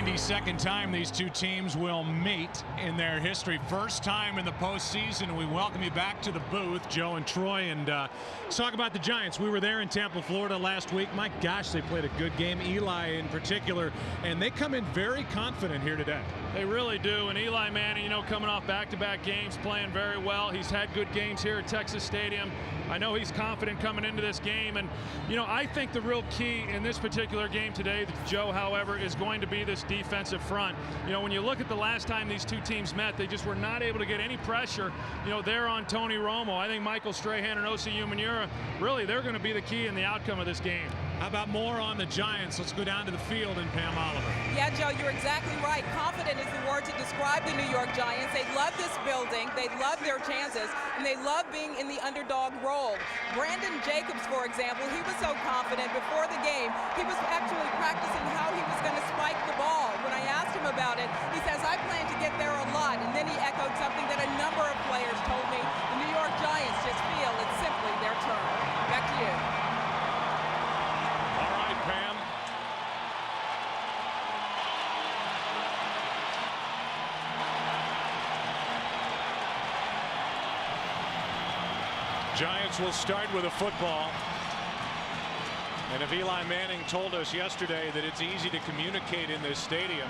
92nd time these two teams will meet in their history. First time in the postseason. We welcome you back to the booth, Joe and Troy, and let's talk about the Giants. We were there in Tampa, Florida last week. My gosh, they played a good game, Eli in particular, and they come in very confident here today. They really do, and Eli Manning, you know, coming off back-to-back games, playing very well. He's had good games here at Texas Stadium. I know he's confident coming into this game, and, you know, I think the real key in this particular game today, Joe, however, is going to be this defensive front. You know, when you look at the last time these two teams met, they just were not able to get any pressure, you know, there on Tony Romo. I think Michael Strahan and Osi Umenyiora, really, they're going to be the key in the outcome of this game. How about more on the Giants? Let's go down to the field and Pam Oliver. Yeah, Joe, you're exactly right. Confident is the word to describe the New York Giants. They love this building. They love their chances, and they love being in the underdog role. Brandon Jacobs, for example, he was so confident before the game. He was actually practicing how he was going to spike the ball. When I asked him about it, he says, I plan to get there a lot. And then he echoed something that a number of players told me. The New York Giants just feel it's simply their turn. Back to you. Pam. Giants will start with a football. And if Eli Manning told us yesterday that it's easy to communicate in this stadium,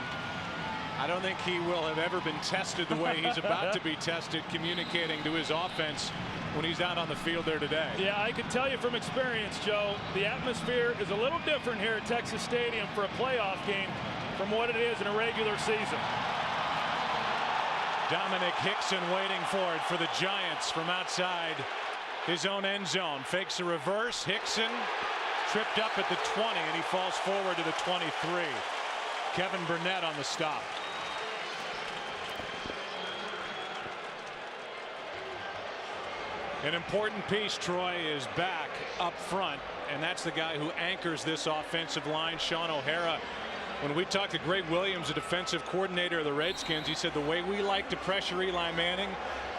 I don't think he will have ever been tested the way he's about to be tested communicating to his offense when he's out on the field there today. Yeah, I can tell you from experience, Joe, the atmosphere is a little different here at Texas Stadium for a playoff game from what it is in a regular season. Dominic Hickson waiting for it for the Giants from outside his own end zone. Fakes a reverse. Hickson tripped up at the 20, and he falls forward to the 23. Kevin Burnett on the stop. An important piece, Troy, is back up front, and that's the guy who anchors this offensive line, Sean O'Hara. When we talked to Greg Williams, the defensive coordinator of the Redskins, he said the way we like to pressure Eli Manning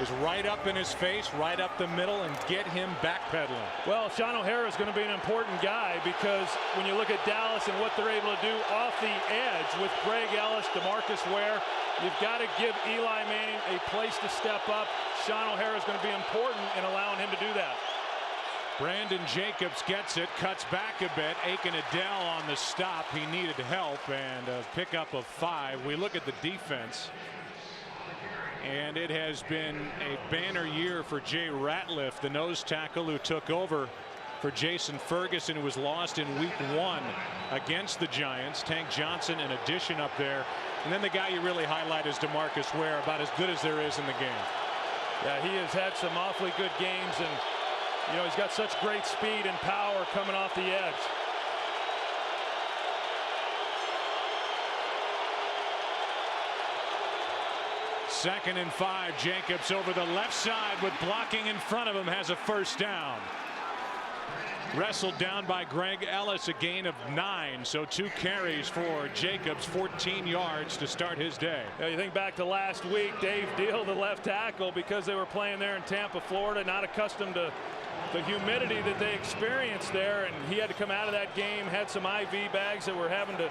is right up in his face, right up the middle, and get him backpedaling. Well, Sean O'Hara is going to be an important guy because when you look at Dallas and what they're able to do off the edge with Greg Ellis, DeMarcus Ware, you've got to give Eli Manning a place to step up. Sean O'Hara is going to be important in allowing him to do that. Brandon Jacobs gets it, cuts back a bit. Aiken Adele on the stop. He needed help, and a pickup of 5. We look at the defense, and it has been a banner year for Jay Ratliff, the nose tackle who took over for Jason Ferguson, who was lost in week 1 against the Giants. Tank Johnson, an addition up there. And then the guy you really highlight is DeMarcus Ware, about as good as there is in the game. Yeah, he has had some awfully good games, and you know, he's got such great speed and power coming off the edge. Second and 5. Jacobs over the left side with blocking in front of him, has a first down. Wrestled down by Greg Ellis, a gain of 9. So 2 carries for Jacobs, 14 yards to start his day. Yeah, you think back to last week, Dave Deal, the left tackle, because they were playing there in Tampa, Florida, not accustomed to the humidity that they experienced there, and he had to come out of that game, had some IV bags that were having to,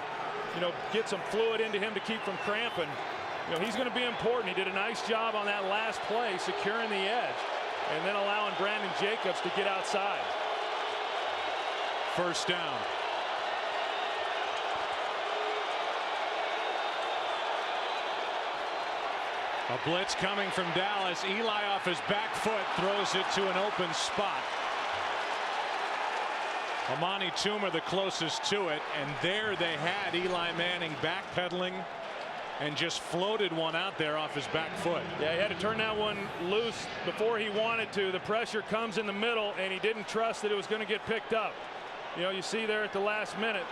you know, get some fluid into him to keep from cramping. You know, he's going to be important. He did a nice job on that last play, securing the edge, and then allowing Brandon Jacobs to get outside. First down. A blitz coming from Dallas. Eli off his back foot throws it to an open spot. Amani Toomer the closest to it, and there they had Eli Manning backpedaling and just floated one out there off his back foot. Yeah, he had to turn that one loose before he wanted to. The pressure comes in the middle, and he didn't trust that it was going to get picked up. You know, you see there at the last minute,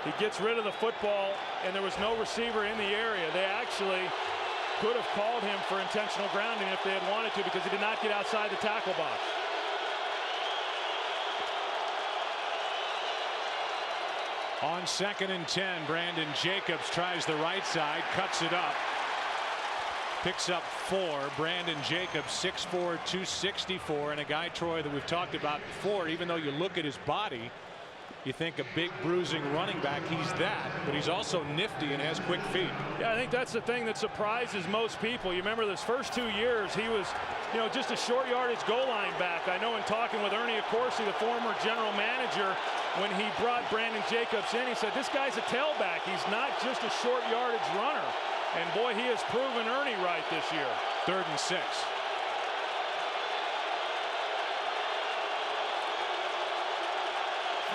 he gets rid of the football, and there was no receiver in the area. They actually could have called him for intentional grounding if they had wanted to, because he did not get outside the tackle box. On 2nd and 10, Brandon Jacobs tries the right side, cuts it up. Picks up 4. Brandon Jacobs, 6'4", 264, and a guy, Troy, that we've talked about before. Even though you look at his body, You think a big bruising running back, he's that, but he's also nifty and has quick feet. Yeah, I think that's the thing that surprises most people. You remember those first 2 years, he was, just a short yardage goal line back. I know in talking with Ernie Accorsi, the former general manager, when he brought Brandon Jacobs in, he said, this guy's a tailback. He's not just a short yardage runner. And boy, he has proven Ernie right this year. 3rd and 6.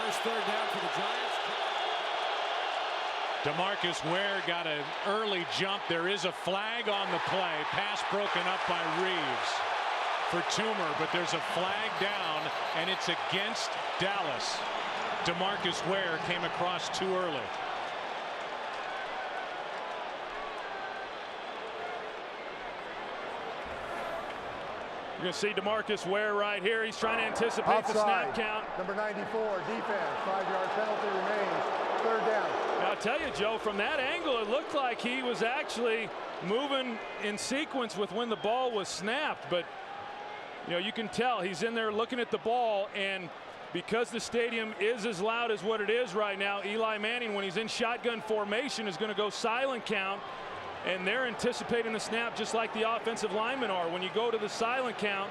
First 3rd down for the Giants. DeMarcus Ware got an early jump. There is a flag on the play. Pass broken up by Reeves for Toomer, but there's a flag down, and it's against Dallas. DeMarcus Ware came across too early. You're going to see DeMarcus Ware right here. He's trying to anticipate the snap count. Number 94, defense. 5-yard penalty remains. 3rd down. Now, I'll tell you, Joe, from that angle, it looked like he was actually moving in sequence with when the ball was snapped. But, you can tell he's in there looking at the ball. And because the stadium is as loud as what it is right now, Eli Manning, when he's in shotgun formation, is going to go silent count. And they're anticipating the snap just like the offensive linemen are. When you go to the silent count,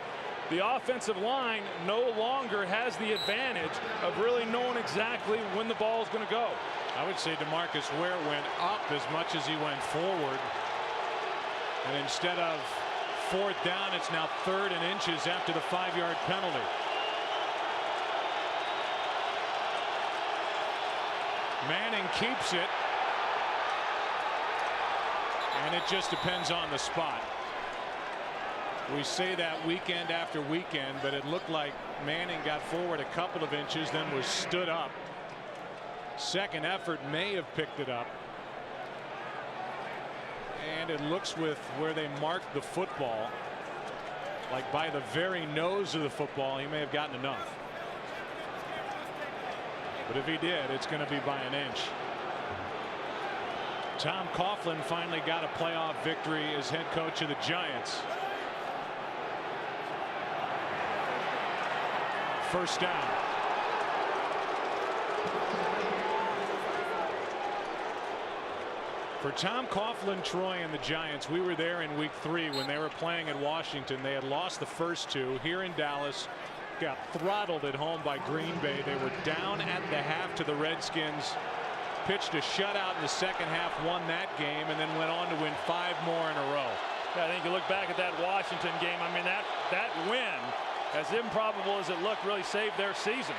the offensive line no longer has the advantage of really knowing exactly when the ball is going to go. I would say DeMarcus Ware went up as much as he went forward. And instead of 4th down, it's now 3rd and inches after the 5-yard penalty. Manning keeps it. And it just depends on the spot. We say that weekend after weekend, but it looked like Manning got forward a couple of inches, then was stood up. Second effort may have picked it up. And it looks with where they marked the football, like by the very nose of the football, he may have gotten enough. But if he did, it's going to be by an inch. Tom Coughlin finally got a playoff victory as head coach of the Giants. 1st down. For Tom Coughlin, Troy, and the Giants, we were there in week 3 when they were playing at Washington. They had lost the first 2 here in Dallas, got throttled at home by Green Bay. They were down at the half to the Redskins. Pitched a shutout in the second half, won that game, and then went on to win 5 more in a row. Yeah, I think you look back at that Washington game. I mean, that win, as improbable as it looked, really saved their season.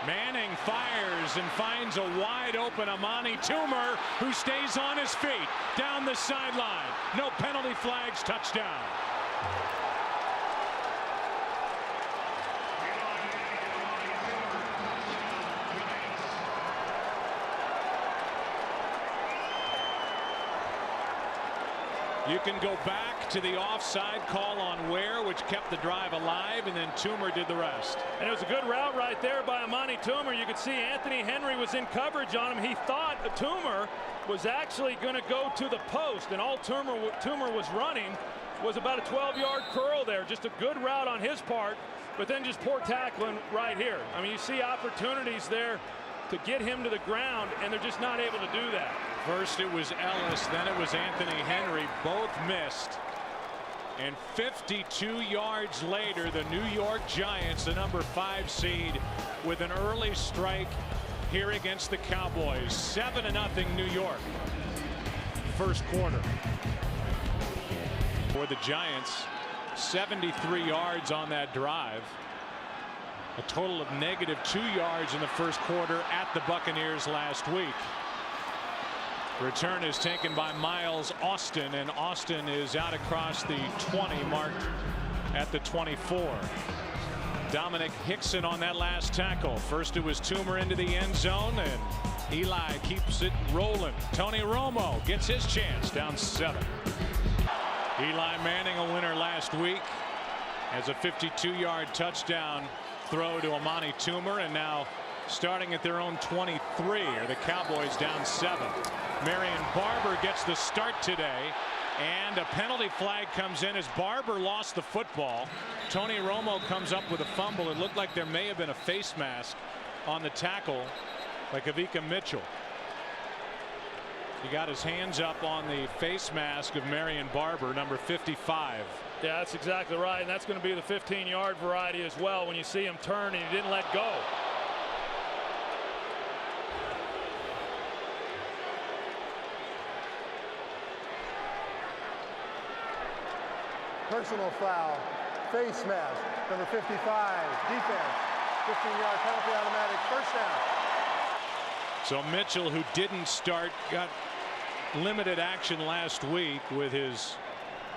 Manning fires and finds a wide open Amani Toomer, who stays on his feet down the sideline. No penalty flags, touchdown. You can go back to the offside call on Ware, which kept the drive alive, and then Toomer did the rest. And it was a good route right there by Amani Toomer. You could see Anthony Henry was in coverage on him. He thought Toomer was actually going to go to the post, and all Toomer was running was about a 12-yard curl there. Just a good route on his part, but then just poor tackling right here. I mean, you see opportunities there to get him to the ground, and they're just not able to do that. First it was Ellis, then it was Anthony Henry. Both missed. And 52 yards later, the New York Giants, the number 5 seed, with an early strike here against the Cowboys. 7-0 New York. First quarter. For the Giants, 73 yards on that drive. A total of -2 yards in the first quarter at the Buccaneers last week. Return is taken by Miles Austin, and Austin is out across the 20, marked at the 24. Dominic Hickson on that last tackle. First it was Toomer into the end zone, and Eli keeps it rolling. Tony Romo gets his chance, down 7. Eli Manning, a winner last week, has a 52-yard touchdown throw to Amani Toomer, and now starting at their own 23 are the Cowboys, down 7. Marion Barber gets the start today, and a penalty flag comes in as Barber lost the football. Tony Romo comes up with a fumble. It looked like there may have been a face mask on the tackle, by Kavika Mitchell. He got his hands up on the face mask of Marion Barber, number 55. Yeah, that's exactly right, and that's going to be the 15-yard variety as well when you see him turn and he didn't let go. Personal foul, face mask, number 55, defense, 15-yard penalty, automatic, first down. So Mitchell, who didn't start, got limited action last week with his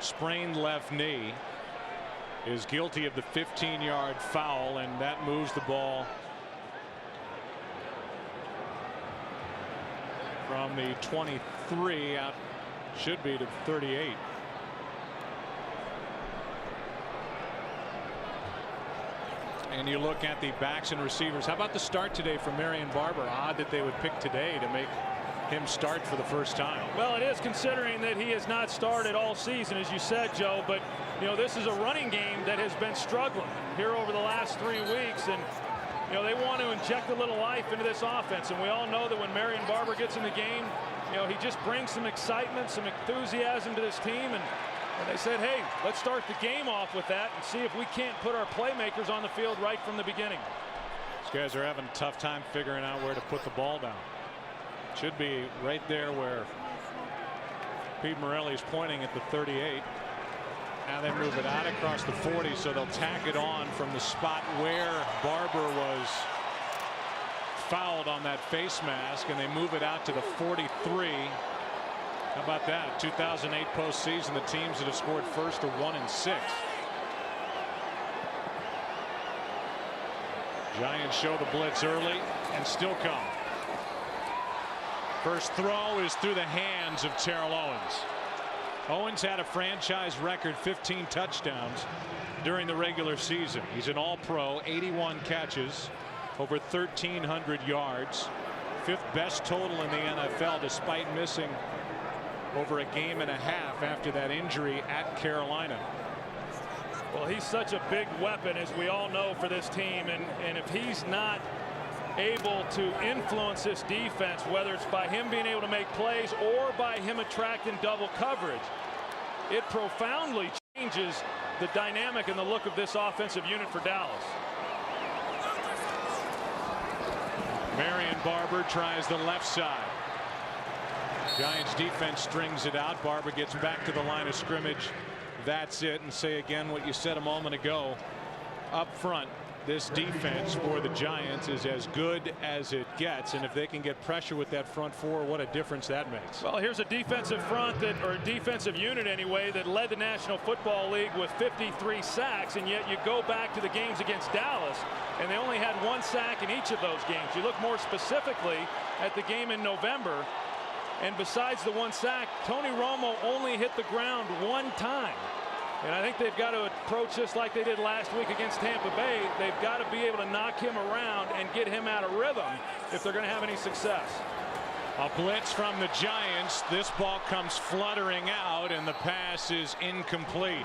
sprained left knee, is guilty of the 15-yard foul, and that moves the ball from the 23 out, should be to 38. And you look at the backs and receivers. How about the start today from Marion Barber? Odd that they would pick today to make him start for the first time. Well, it is, considering that he has not started all season, as you said, Joe. But you know, this is a running game that has been struggling here over the last 3 weeks, and you know, they want to inject a little life into this offense. And we all know that when Marion Barber gets in the game, you know, he just brings some excitement, some enthusiasm to this team. And they said, hey, let's start the game off with that and see if we can't put our playmakers on the field right from the beginning. These guys are having a tough time figuring out where to put the ball down. Should be right there where Pete Morelli is pointing at the 38. Now they move it out across the 40, so they'll tack it on from the spot where Barber was fouled on that face mask, and they move it out to the 43. How about that? 2008 postseason, the teams that have scored first are 1-6. Giants show the blitz early and still come. First throw is through the hands of Terrell Owens. Owens had a franchise record 15 touchdowns during the regular season. He's an all-pro, 81 catches, over 1,300 yards, fifth best total in the NFL despite missing over a game and a half after that injury at Carolina. Well, he's such a big weapon, as we all know, for this team, and if he's not able to influence this defense, whether it's by him being able to make plays or by him attracting double coverage, it profoundly changes the dynamic and the look of this offensive unit for Dallas. Marion Barber tries the left side. Giants defense strings it out. Barber gets back to the line of scrimmage. That's it. And say again what you said a moment ago. Up front, this defense for the Giants is as good as it gets, and if they can get pressure with that front four, what a difference that makes. Well, here's a defensive front that, or a defensive unit anyway, that led the National Football League with 53 sacks, and yet you go back to the games against Dallas and they only had 1 sack in each of those games. You look more specifically at the game in November, and besides the 1 sack, Tony Romo only hit the ground 1 time. And I think they've got to approach this like they did last week against Tampa Bay. They've got to be able to knock him around and get him out of rhythm if they're going to have any success. A blitz from the Giants. This ball comes fluttering out, and the pass is incomplete.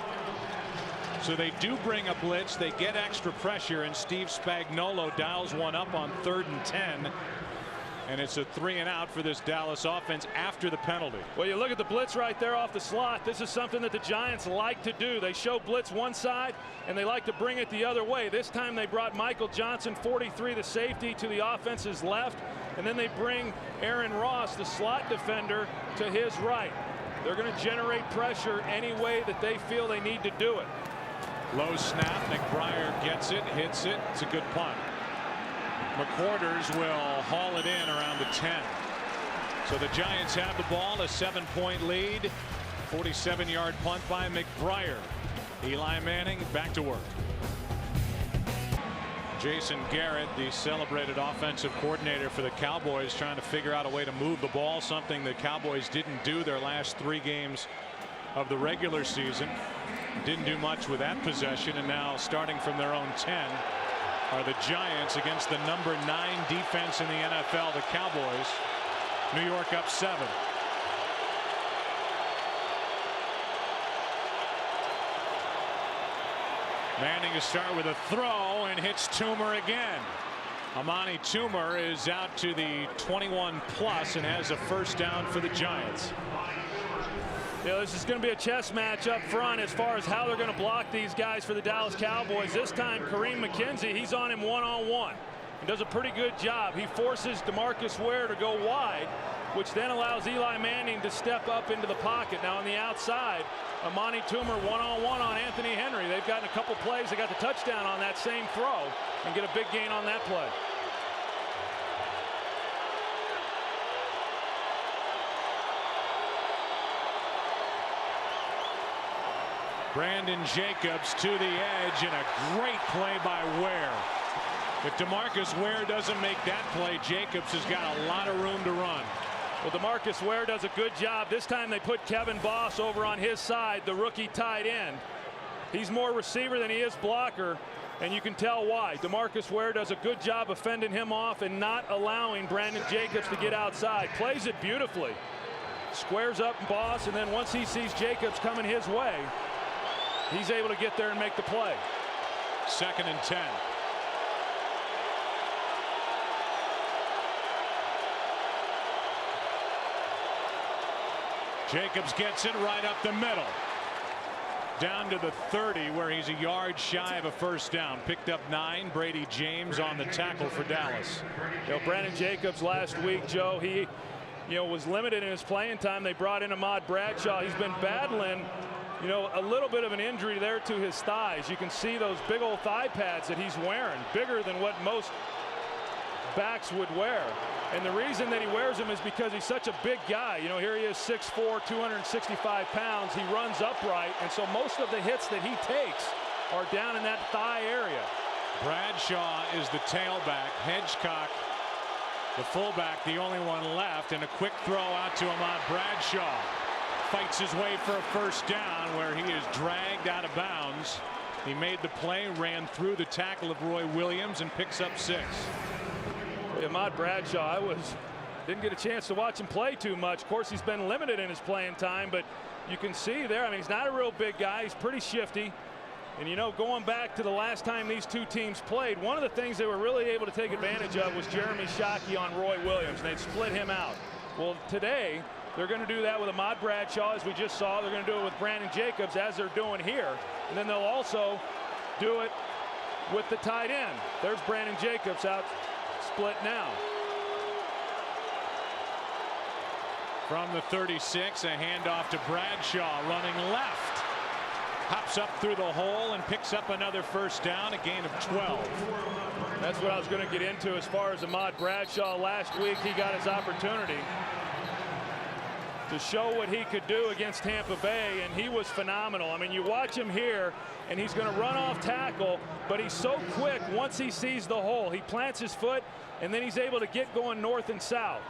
So they do bring a blitz. They get extra pressure, and Steve Spagnuolo dials one up on 3rd and 10. And it's a 3-and-out for this Dallas offense after the penalty. Well, you look at the blitz right there off the slot. This is something that the Giants like to do. They show blitz one side, and they like to bring it the other way. This time they brought Michael Johnson, 43, the safety, to the offense's left. And then they bring Aaron Ross, the slot defender, to his right. They're going to generate pressure any way that they feel they need to do it. Low snap. McBriar gets it, hits it. It's a good punt. McQuarters will haul it in around the 10. So the Giants have the ball, a 7-point lead. 47-yard punt by McBriar. Eli Manning back to work. Jason Garrett, the celebrated offensive coordinator for the Cowboys, trying to figure out a way to move the ball, something the Cowboys didn't do their last 3 games of the regular season. Didn't do much with that possession, and now starting from their own 10 are the Giants against the number 9 defense in the NFL, the Cowboys. New York up 7. Manning to start with a throw and hits Toomer again. Amani Toomer is out to the 21 plus and has a first down for the Giants. Yeah, this is going to be a chess match up front as far as how they're going to block these guys for the Dallas Cowboys. This time, Kareem McKenzie, he's on him one-on-one. He does a pretty good job. He forces DeMarcus Ware to go wide, which then allows Eli Manning to step up into the pocket. Now on the outside, Amani Toomer one-on-one on Anthony Henry. They've gotten a couple plays. They got the touchdown on that same throw and get a big gain on that play. Brandon Jacobs to the edge, and a great play by Ware. If DeMarcus Ware doesn't make that play, Jacobs has got a lot of room to run. Well, DeMarcus Ware does a good job. This time they put Kevin Boss over on his side, the rookie tight end. He's more receiver than he is blocker, and you can tell why. DeMarcus Ware does a good job of fending him off and not allowing Brandon Jacobs to get outside. Plays it beautifully. Squares up Boss, and then once he sees Jacobs coming his way, he's able to get there and make the play. 2nd and 10. Jacobs gets it right up the middle. Down to the 30, where he's a yard shy of a first down. Picked up 9. Brady James on the tackle for Dallas. You know, Brandon Jacobs last week, Joe, he was limited in his playing time. They brought in Ahmad Bradshaw. He's been battling a little bit of an injury there to his thighs. You can see those big old thigh pads that he's wearing, bigger than what most backs would wear. And the reason that he wears them is because he's such a big guy. Here he is, 6'4", 265 pounds. He runs upright, and so most of the hits that he takes are down in that thigh area. Bradshaw is the tailback. Hedgecock, the fullback, the only one left, and a quick throw out to Ahmad Bradshaw. Fights his way for a first down, where he is dragged out of bounds. He made the play, ran through the tackle of Roy Williams, and picks up 6. Ahmad Bradshaw, didn't get a chance to watch him play too much. Of course, he's been limited in his playing time, but you can see there, he's not a real big guy. He's pretty shifty. And going back to the last time these two teams played, one of the things they were really able to take advantage of was Jeremy Shockey on Roy Williams, and they'd split him out. Well, today, they're going to do that with Ahmad Bradshaw, as we just saw. They're going to do it with Brandon Jacobs, as they're doing here. And then they'll also do it with the tight end. There's Brandon Jacobs out split now. From the 36, a handoff to Bradshaw, running left. Hops up through the hole and picks up another first down, a gain of 12. That's what I was going to get into as far as Ahmad Bradshaw. Last week, he got his opportunity to show what he could do against Tampa Bay, and he was phenomenal. You watch him here, and he's going to run off tackle, but he's so quick once he sees the hole. He plants his foot, and then he's able to get going north and south.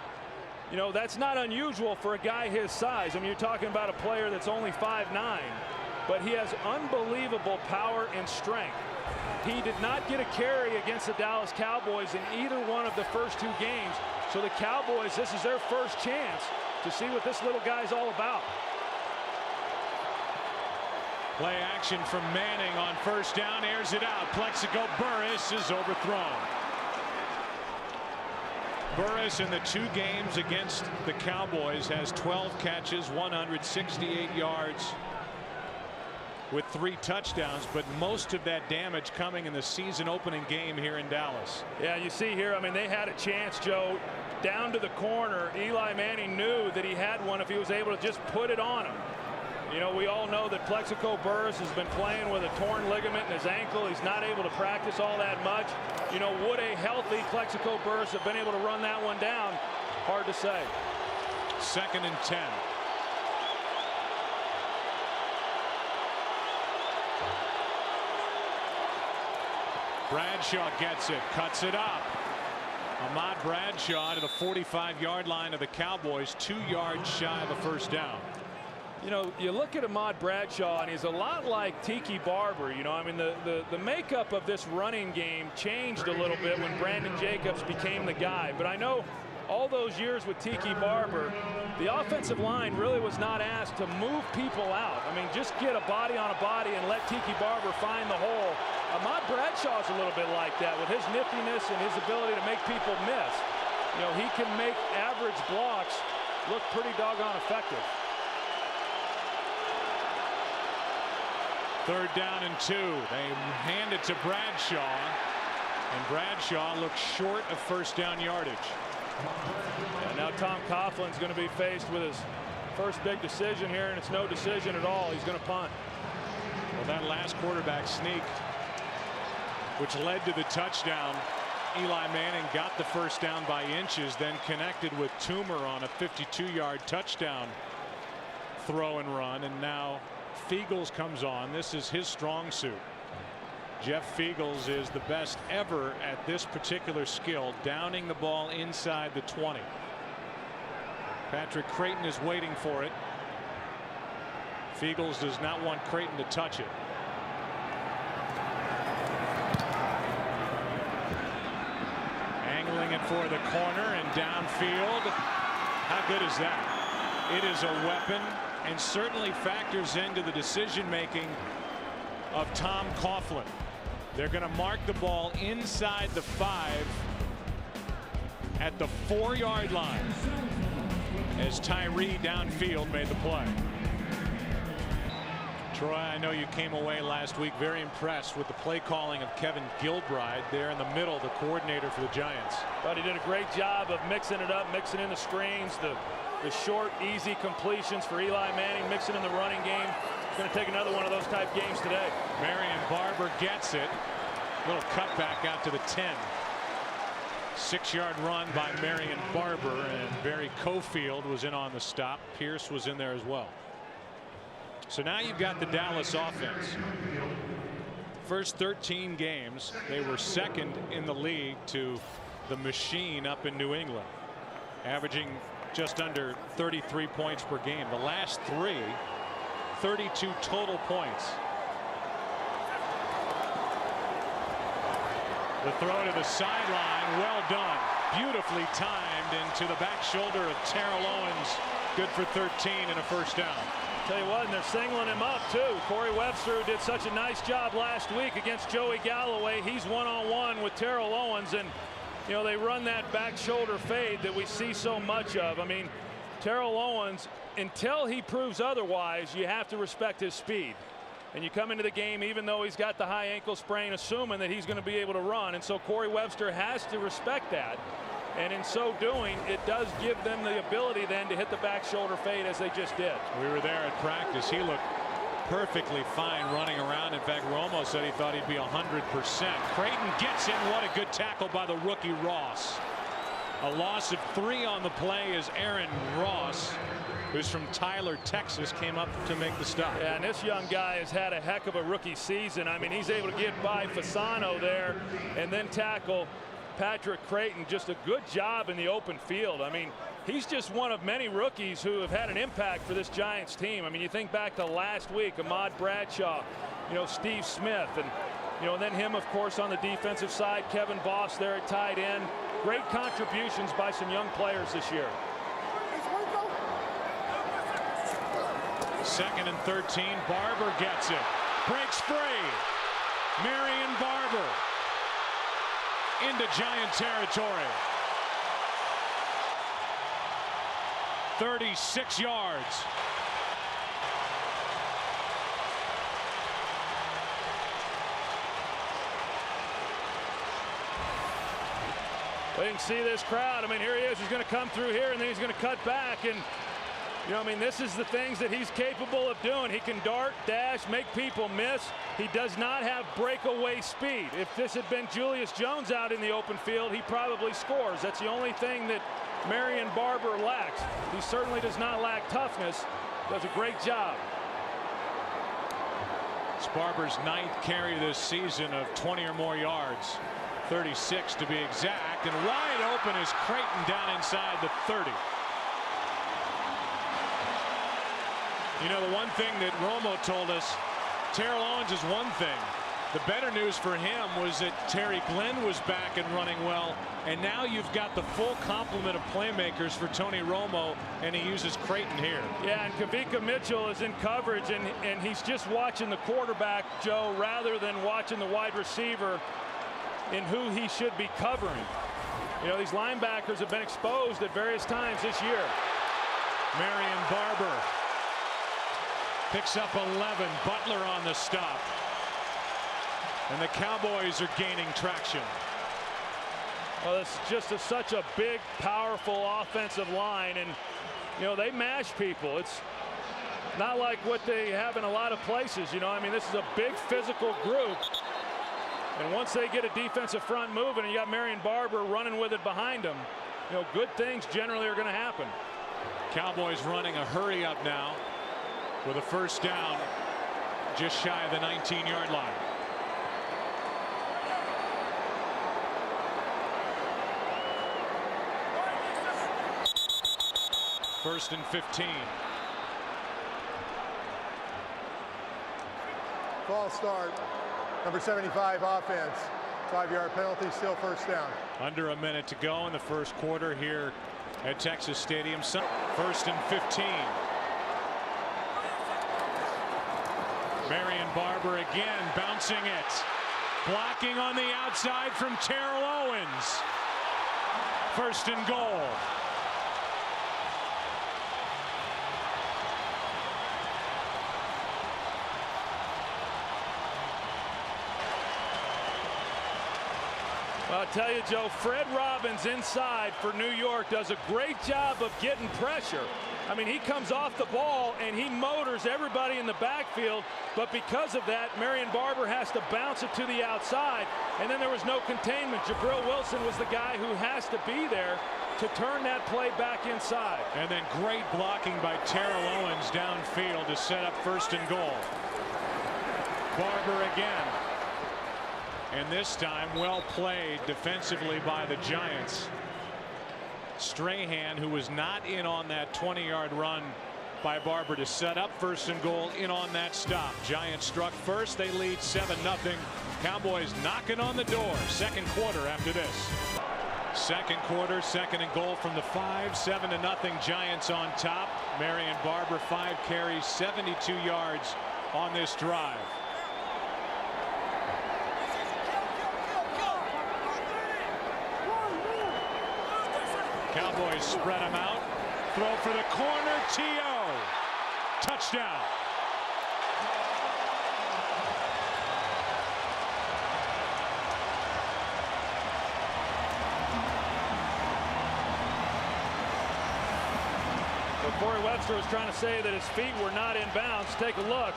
That's not unusual for a guy his size. You're talking about a player that's only 5'9", but he has unbelievable power and strength. He did not get a carry against the Dallas Cowboys in either one of the first 2 games, so the Cowboys, this is their first chance to see what this little guy's all about. Play action from Manning on first down, airs it out. Plexico Burress is overthrown. Burress in the 2 games against the Cowboys has 12 catches, 168 yards with 3 touchdowns, but most of that damage coming in the season opening game here in Dallas. Yeah, you see here, they had a chance, Joe, down to the corner. Eli Manning knew that he had one if he was able to just put it on him. We all know that Plexico Burress has been playing with a torn ligament in his ankle. He's not able to practice all that much. Would a healthy Plexico Burress have been able to run that one down? Hard to say. 2nd and 10. Bradshaw gets it, cuts it up. Ahmad Bradshaw to the 45-yard line of the Cowboys, 2 yards shy of a first down. You look at Ahmad Bradshaw, and he's a lot like Tiki Barber. The makeup of this running game changed a little bit when Brandon Jacobs became the guy. But I know all those years with Tiki Barber, the offensive line really was not asked to move people out. I mean, just get a body on a body and let Tiki Barber find the hole. Ahmad Bradshaw's a little bit like that with his niftiness and his ability to make people miss. You know, he can make average blocks look pretty doggone effective. 3rd down and 2. They hand it to Bradshaw, and Bradshaw looks short of 1st down yardage. And now Tom Coughlin's going to be faced with his first big decision here, and it's no decision at all. He's going to punt. Well, that last quarterback sneak, which led to the touchdown, Eli Manning got the 1st down by inches, then connected with Toomer on a 52-yard touchdown throw and run, and now Fiegels comes on. This is his strong suit. Jeff Fiegels is the best ever at this particular skill, downing the ball inside the 20. Patrick Creighton is waiting for it. Fiegels does not want Creighton to touch it. Angling it for the corner and downfield. How good is that? It is a weapon and certainly factors into the decision making of Tom Coughlin. They're going to mark the ball inside the 5 at the 4-yard line as Tyree downfield made the play. Troy, I know you came away last week very impressed with the play calling of Kevin Gilbride there in the middle, the coordinator for the Giants. But he did a great job of mixing it up, mixing in the screens, the short, easy completions for Eli Manning, mixing in the running game. It's going to take another one of those type games today. Marion Barber gets it. Little cutback out to the 10. 6-yard run by Marion Barber, and Barry Cofield was in on the stop. Pierce was in there as well. So now you've got the Dallas offense. First 13 games, they were 2nd in the league to the machine up in New England, averaging just under 33 points per game. The last 3, 32 total points. The throw to the sideline, well done. Beautifully timed into the back shoulder of Terrell Owens. Good for 13 and a 1st down. Tell you what, and they're singling him up too. Corey Webster, who did such a nice job last week against Joey Galloway. He's one-on-one with Terrell Owens, and you know, they run that back shoulder fade that we see so much of. I mean, Terrell Owens, until he proves otherwise, you have to respect his speed. And you come into the game, even though he's got the high ankle sprain, assuming that he's going to be able to run. And so Corey Webster has to respect that. And in so doing, it does give them the ability then to hit the back shoulder fade as they just did. We were there at practice. He looked perfectly fine running around. In fact, Romo said he thought he'd be 100%. Creighton gets in. What a good tackle by the rookie Ross. A loss of 3 on the play as Aaron Ross, who's from Tyler, Texas, came up to make the stop. Yeah, and this young guy has had a heck of a rookie season. I mean, he's able to get by Fasano there and then tackle Patrick Creighton. Just a good job in the open field. I mean, he's just one of many rookies who have had an impact for this Giants team. I mean, you think back to last week, Ahmad Bradshaw, you know, Steve Smith, and you know, and then him, of course, on the defensive side, Kevin Boss there at tight end. Great contributions by some young players this year. 2nd and 13. Barber gets it. Breaks free. Marion Barber into Giant territory. 36 yards. Well, you can see this crowd. I mean, here he is. He's going to come through here, and then he's going to cut back. And, you know, I mean, this is the things that he's capable of doing. He can dart, dash, make people miss. He does not have breakaway speed. If this had been Julius Jones out in the open field, he probably scores. That's the only thing that Marion Barber lacks. He certainly does not lack toughness. Does a great job. It's Barber's 9th carry this season of 20 or more yards. 36 to be exact, and wide open is Creighton down inside the 30. You know, the one thing that Romo told us, Terrell Owens is one thing. The better news for him was that Terry Glenn was back and running well, and now you've got the full complement of playmakers for Tony Romo, and he uses Creighton here. Yeah, and Kavika Mitchell is in coverage, and he's just watching the quarterback, Joe, rather than watching the wide receiver in who he should be covering. You know, these linebackers have been exposed at various times this year. Marion Barber picks up 11. Butler on the stop. And the Cowboys are gaining traction. Well, it's just such a big, powerful offensive line, and you know, they mash people. It's not like what they have in a lot of places. You know, I mean, this is a big physical group, and once they get a defensive front moving, and you got Marion Barber running with it behind them, you know, good things generally are going to happen. Cowboys running a hurry up now with a first down just shy of the 19-yard line. First and 15. False start. Number 75 offense. 5-yard penalty, still first down. Under a minute to go in the first quarter here at Texas Stadium. First and 15. Marion Barber again bouncing it. Blocking on the outside from Terrell Owens. First and goal. Well, I'll tell you, Joe, Fred Robbins inside for New York does a great job of getting pressure. I mean, he comes off the ball and he motors everybody in the backfield, but because of that, Marion Barber has to bounce it to the outside, and then there was no containment. Jabril Wilson was the guy who has to be there to turn that play back inside. And then great blocking by Terrell Owens downfield to set up first and goal. Barber again. And this time well played defensively by the Giants. Strahan, who was not in on that 20-yard run by Barber to set up first and goal, in on that stop. Giants struck first. They lead 7-0. Cowboys knocking on the door. Second quarter after this. Second quarter, second and goal from the 5. 7-0 Giants on top. Marion Barber 5 carries, 72 yards on this drive. Cowboys spread him out. Throw for the corner. T.O. Touchdown. Well, Corey Webster was trying to say that his feet were not in bounds. Take a look.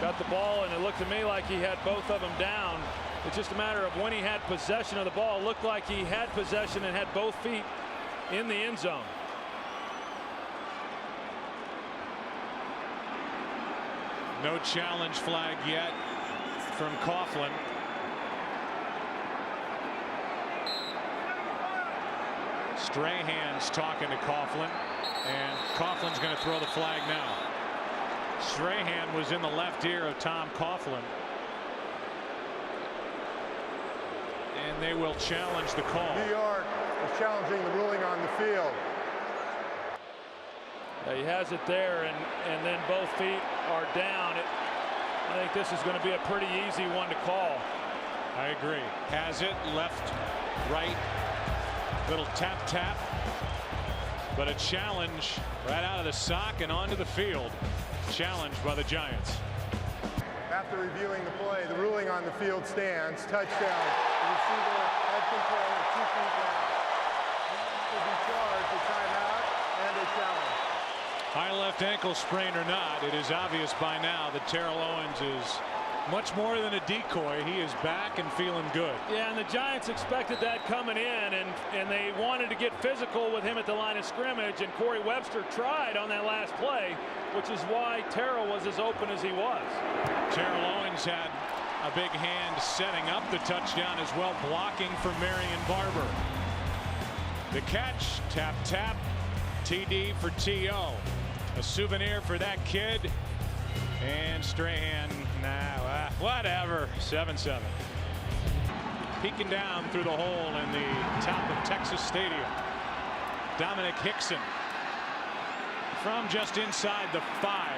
Got the ball, and it looked to me like he had both of them down. It's just a matter of when he had possession of the ball. It looked like he had possession and had both feet in the end zone. No challenge flag yet from Coughlin. Strahan's talking to Coughlin, and Coughlin's going to throw the flag now. Strahan was in the left ear of Tom Coughlin. And they will challenge the call. New York is challenging the ruling on the field. He has it there, and then both feet are down. I think this is going to be a pretty easy one to call. I agree. Has it, left, right, little tap tap, but a challenge right out of the sock and onto the field. Challenged by the Giants. After reviewing the play, the ruling on the field stands. Touchdown. The receiver had control of 2 feet down. Will be charged a timeout and a challenge. High left ankle sprain or not, it is obvious by now that Terrell Owens is much more than a decoy. He is back and feeling good. Yeah, and the Giants expected that coming in, and they wanted to get physical with him at the line of scrimmage, and Corey Webster tried on that last play, which is why Terrell was as open as he was. Terrell Owens had a big hand setting up the touchdown as well, blocking for Marion Barber. The catch, tap tap, TD for T.O. A souvenir for that kid, and Strahan Nah, whatever. 7-7. Peeking down through the hole in the top of Texas Stadium. Dominic Hickson from just inside the 5.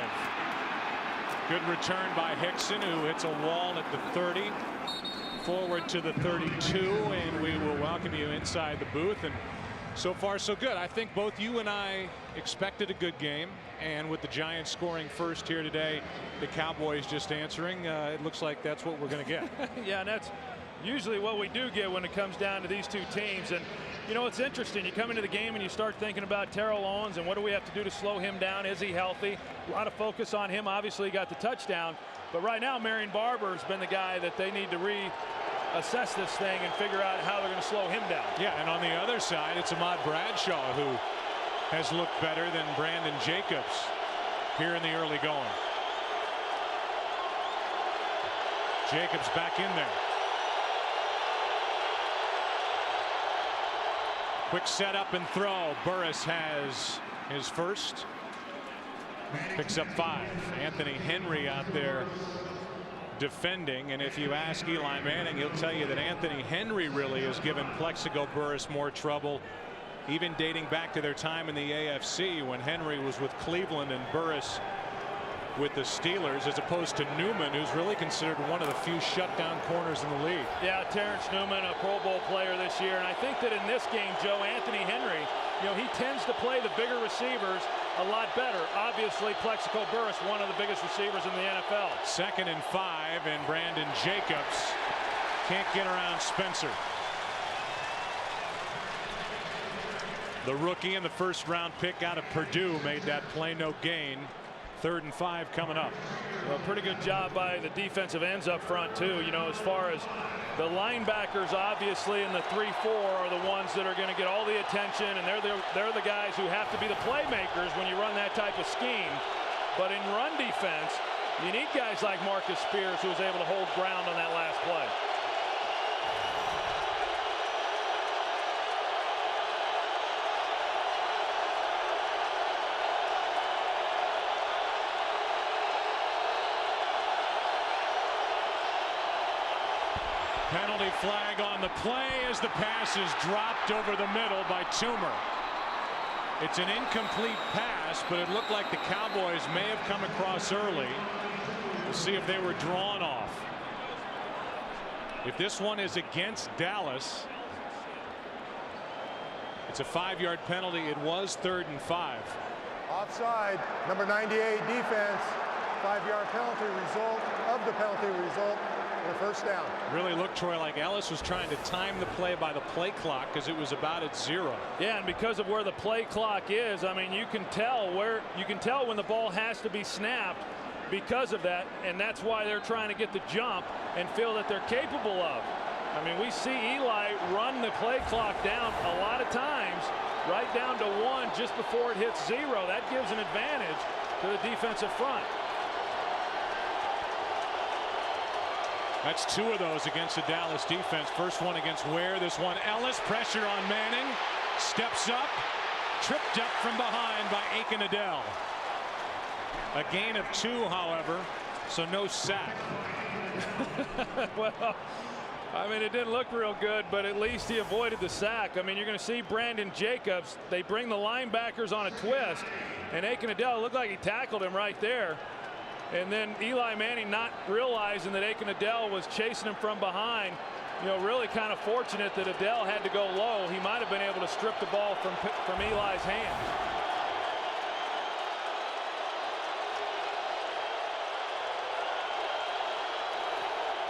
Good return by Hickson, who hits a wall at the 30. Forward to the 32, and we will welcome you inside the booth. And so far so good. I think both you and I expected a good game, and with the Giants scoring first here today, the Cowboys just answering, it looks like that's what we're going to get. Yeah, and that's usually what we do get when it comes down to these two teams. And you know, it's interesting, you come into the game and you start thinking about Terrell Owens and what do we have to do to slow him down. Is he healthy? A lot of focus on him. Obviously he got the touchdown, but right now Marion Barber has been the guy that they need to reassess this thing and figure out how they're going to slow him down. Yeah, and on the other side, it's Ahmad Bradshaw, who has looked better than Brandon Jacobs here in the early going. Jacobs back in there. Quick setup and throw. Burris has his first. Picks up 5. Anthony Henry out there defending, and if you ask Eli Manning, he'll tell you that Anthony Henry really has given Plexico Burris more trouble, even dating back to their time in the AFC when Henry was with Cleveland and Burris with the Steelers, as opposed to Newman, who's really considered one of the few shutdown corners in the league. Yeah, Terrence Newman, a Pro Bowl player this year, and I think that in this game, Joe, Anthony Henry, you know, he tends to play the bigger receivers a lot better. Obviously, Plexico Burris, one of the biggest receivers in the NFL. 2nd and 5, and Brandon Jacobs can't get around Spencer. The rookie and the first-round pick out of Purdue made that play, no gain. 3rd and 5 coming up. Well, pretty good job by the defensive ends up front too. You know, as far as the linebackers, obviously in the 3-4 are the ones that are going to get all the attention, and they're the guys who have to be the playmakers when you run that type of scheme. But in run defense, you need guys like Marcus Spears, who was able to hold ground on that last play. Penalty flag on the play as the pass is dropped over the middle by Toomer. It's an incomplete pass, but it looked like the Cowboys may have come across early. We'll see if they were drawn off. If this one is against Dallas, it's a 5-yard penalty. It was 3rd and 5. Offside, number 98 defense. 5-yard penalty result of the penalty result. The first down. Really looked, Troy, like Ellis was trying to time the play by the play clock because it was about at 0. Yeah, and because of where the play clock is, I mean, you can tell when the ball has to be snapped because of that, and that's why they're trying to get the jump and feel that they're capable of. I mean, we see Eli run the play clock down a lot of times, right down to 1 just before it hits 0. That gives an advantage to the defensive front. That's 2 of those against the Dallas defense. First one against Ware. This one, Ellis. Pressure on Manning. Steps up. Tripped up from behind by Aiken Adele. A gain of 2, however, so no sack. Well, I mean, it didn't look real good, but at least he avoided the sack. I mean, you're going to see Brandon Jacobs. They bring the linebackers on a twist, and Aiken Adele looked like he tackled him right there. And then Eli Manning, not realizing that Aiken Adele was chasing him from behind, you know, really kind of fortunate that Adele had to go low. He might have been able to strip the ball from Eli's hand.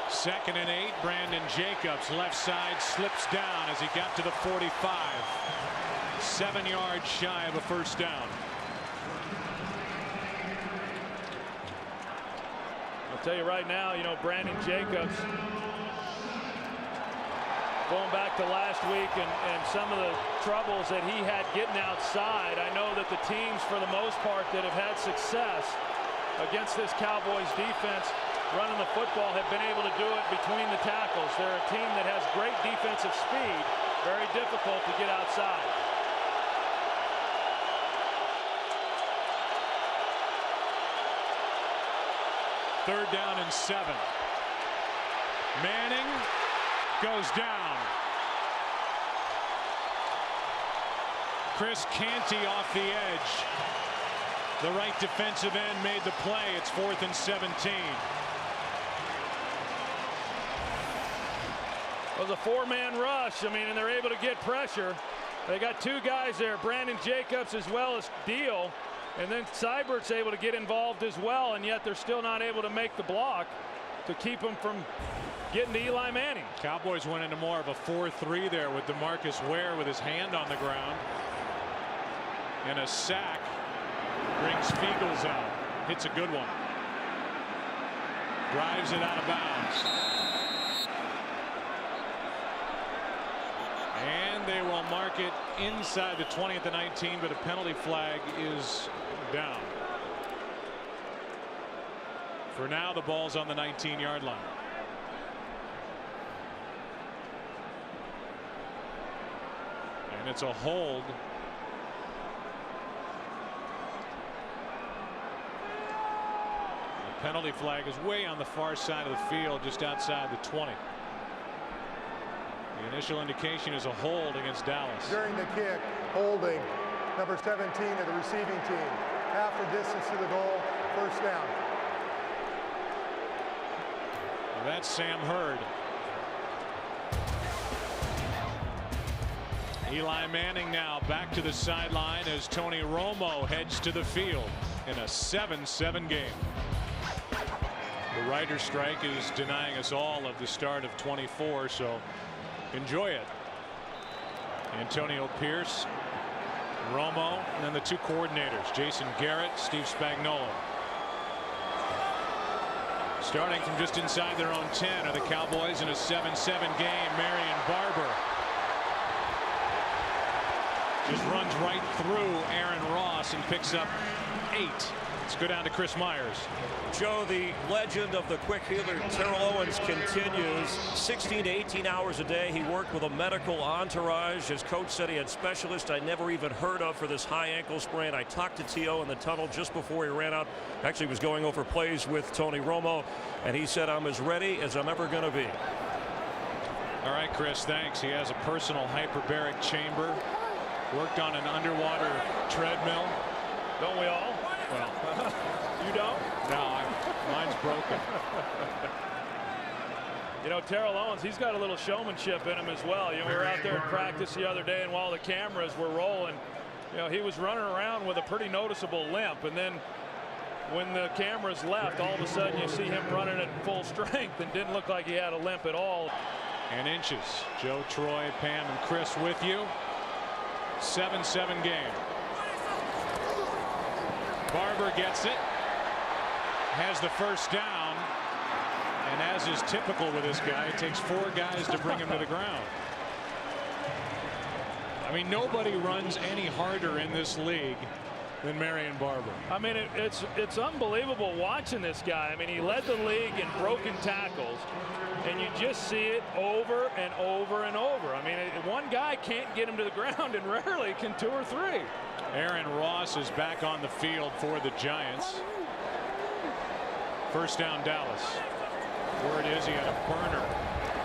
Second and 8. Brandon Jacobs, left side, slips down as he got to the 45. 7 yards shy of a first down. I'll tell you right now, you know, Brandon Jacobs, going back to last week and some of the troubles that he had getting outside, I know that the teams, for the most part, that have had success against this Cowboys defense running the football have been able to do it between the tackles. They're a team that has great defensive speed, very difficult to get outside. 3rd down and 7. Manning goes down. Chris Canty off the edge. The right defensive end made the play. It's 4th and 17. It was a 4-man rush. I mean, and they're able to get pressure. They got 2 guys there, Brandon Jacobs as well as Deal. And then Seibert's able to get involved as well, and yet they're still not able to make the block to keep them from getting to Eli Manning. Cowboys went into more of a 4-3 there with DeMarcus Ware with his hand on the ground. And a sack brings Fiegels out. Hits a good one. Drives it out of bounds. And they will mark it inside the 20 at the 19, but a penalty flag is down. For now, the ball's on the 19-yard line. And it's a hold. The penalty flag is way on the far side of the field, just outside the 20. The initial indication is a hold against Dallas. During the kick, holding number 17 of the receiving team. Half the distance to the goal, 1st down. Well, that's Sam Hurd. Eli Manning now back to the sideline as Tony Romo heads to the field in a 7-7 game. The writer's strike is denying us all of the start of 24, so enjoy it. Antonio Pierce, Romo, and then the 2 coordinators, Jason Garrett, Steve Spagnuolo. Starting from just inside their own 10 are the Cowboys in a 7-7 game. Marion Barber just runs right through Aaron Ross and picks up 8. Let's go down to Chris Myers. Joe, the legend of the quick healer Terrell Owens continues. 16 to 18 hours a day. He worked with a medical entourage. His coach said he had specialists I never even heard of for this high ankle sprain. I talked to T.O. in the tunnel just before he ran out. Actually was going over plays with Tony Romo, and he said, I'm as ready as I'm ever going to be. All right, Chris, thanks. He has a personal hyperbaric chamber. Worked on an underwater treadmill. Don't we all? Well, you don't? No, mine's broken. You know, Terrell Owens, he's got a little showmanship in him as well. You know, we were out there in practice the other day, and while the cameras were rolling, you know, he was running around with a pretty noticeable limp. And then when the cameras left, all of a sudden you see him running at full strength and didn't look like he had a limp at all. And inches. Joe, Troy, Pam, and Chris with you. 7-7 game. Barber gets it, has the 1st down, and as is typical with this guy, it takes 4 guys to bring him to the ground. I mean, nobody runs any harder in this league than Marion Barber. I mean, it's unbelievable watching this guy. I mean, he led the league in broken tackles, and you just see it over and over and over. I mean, one guy can't get him to the ground, and rarely can 2 or 3. Aaron Ross is back on the field for the Giants. 1st down, Dallas. Word is he had a burner.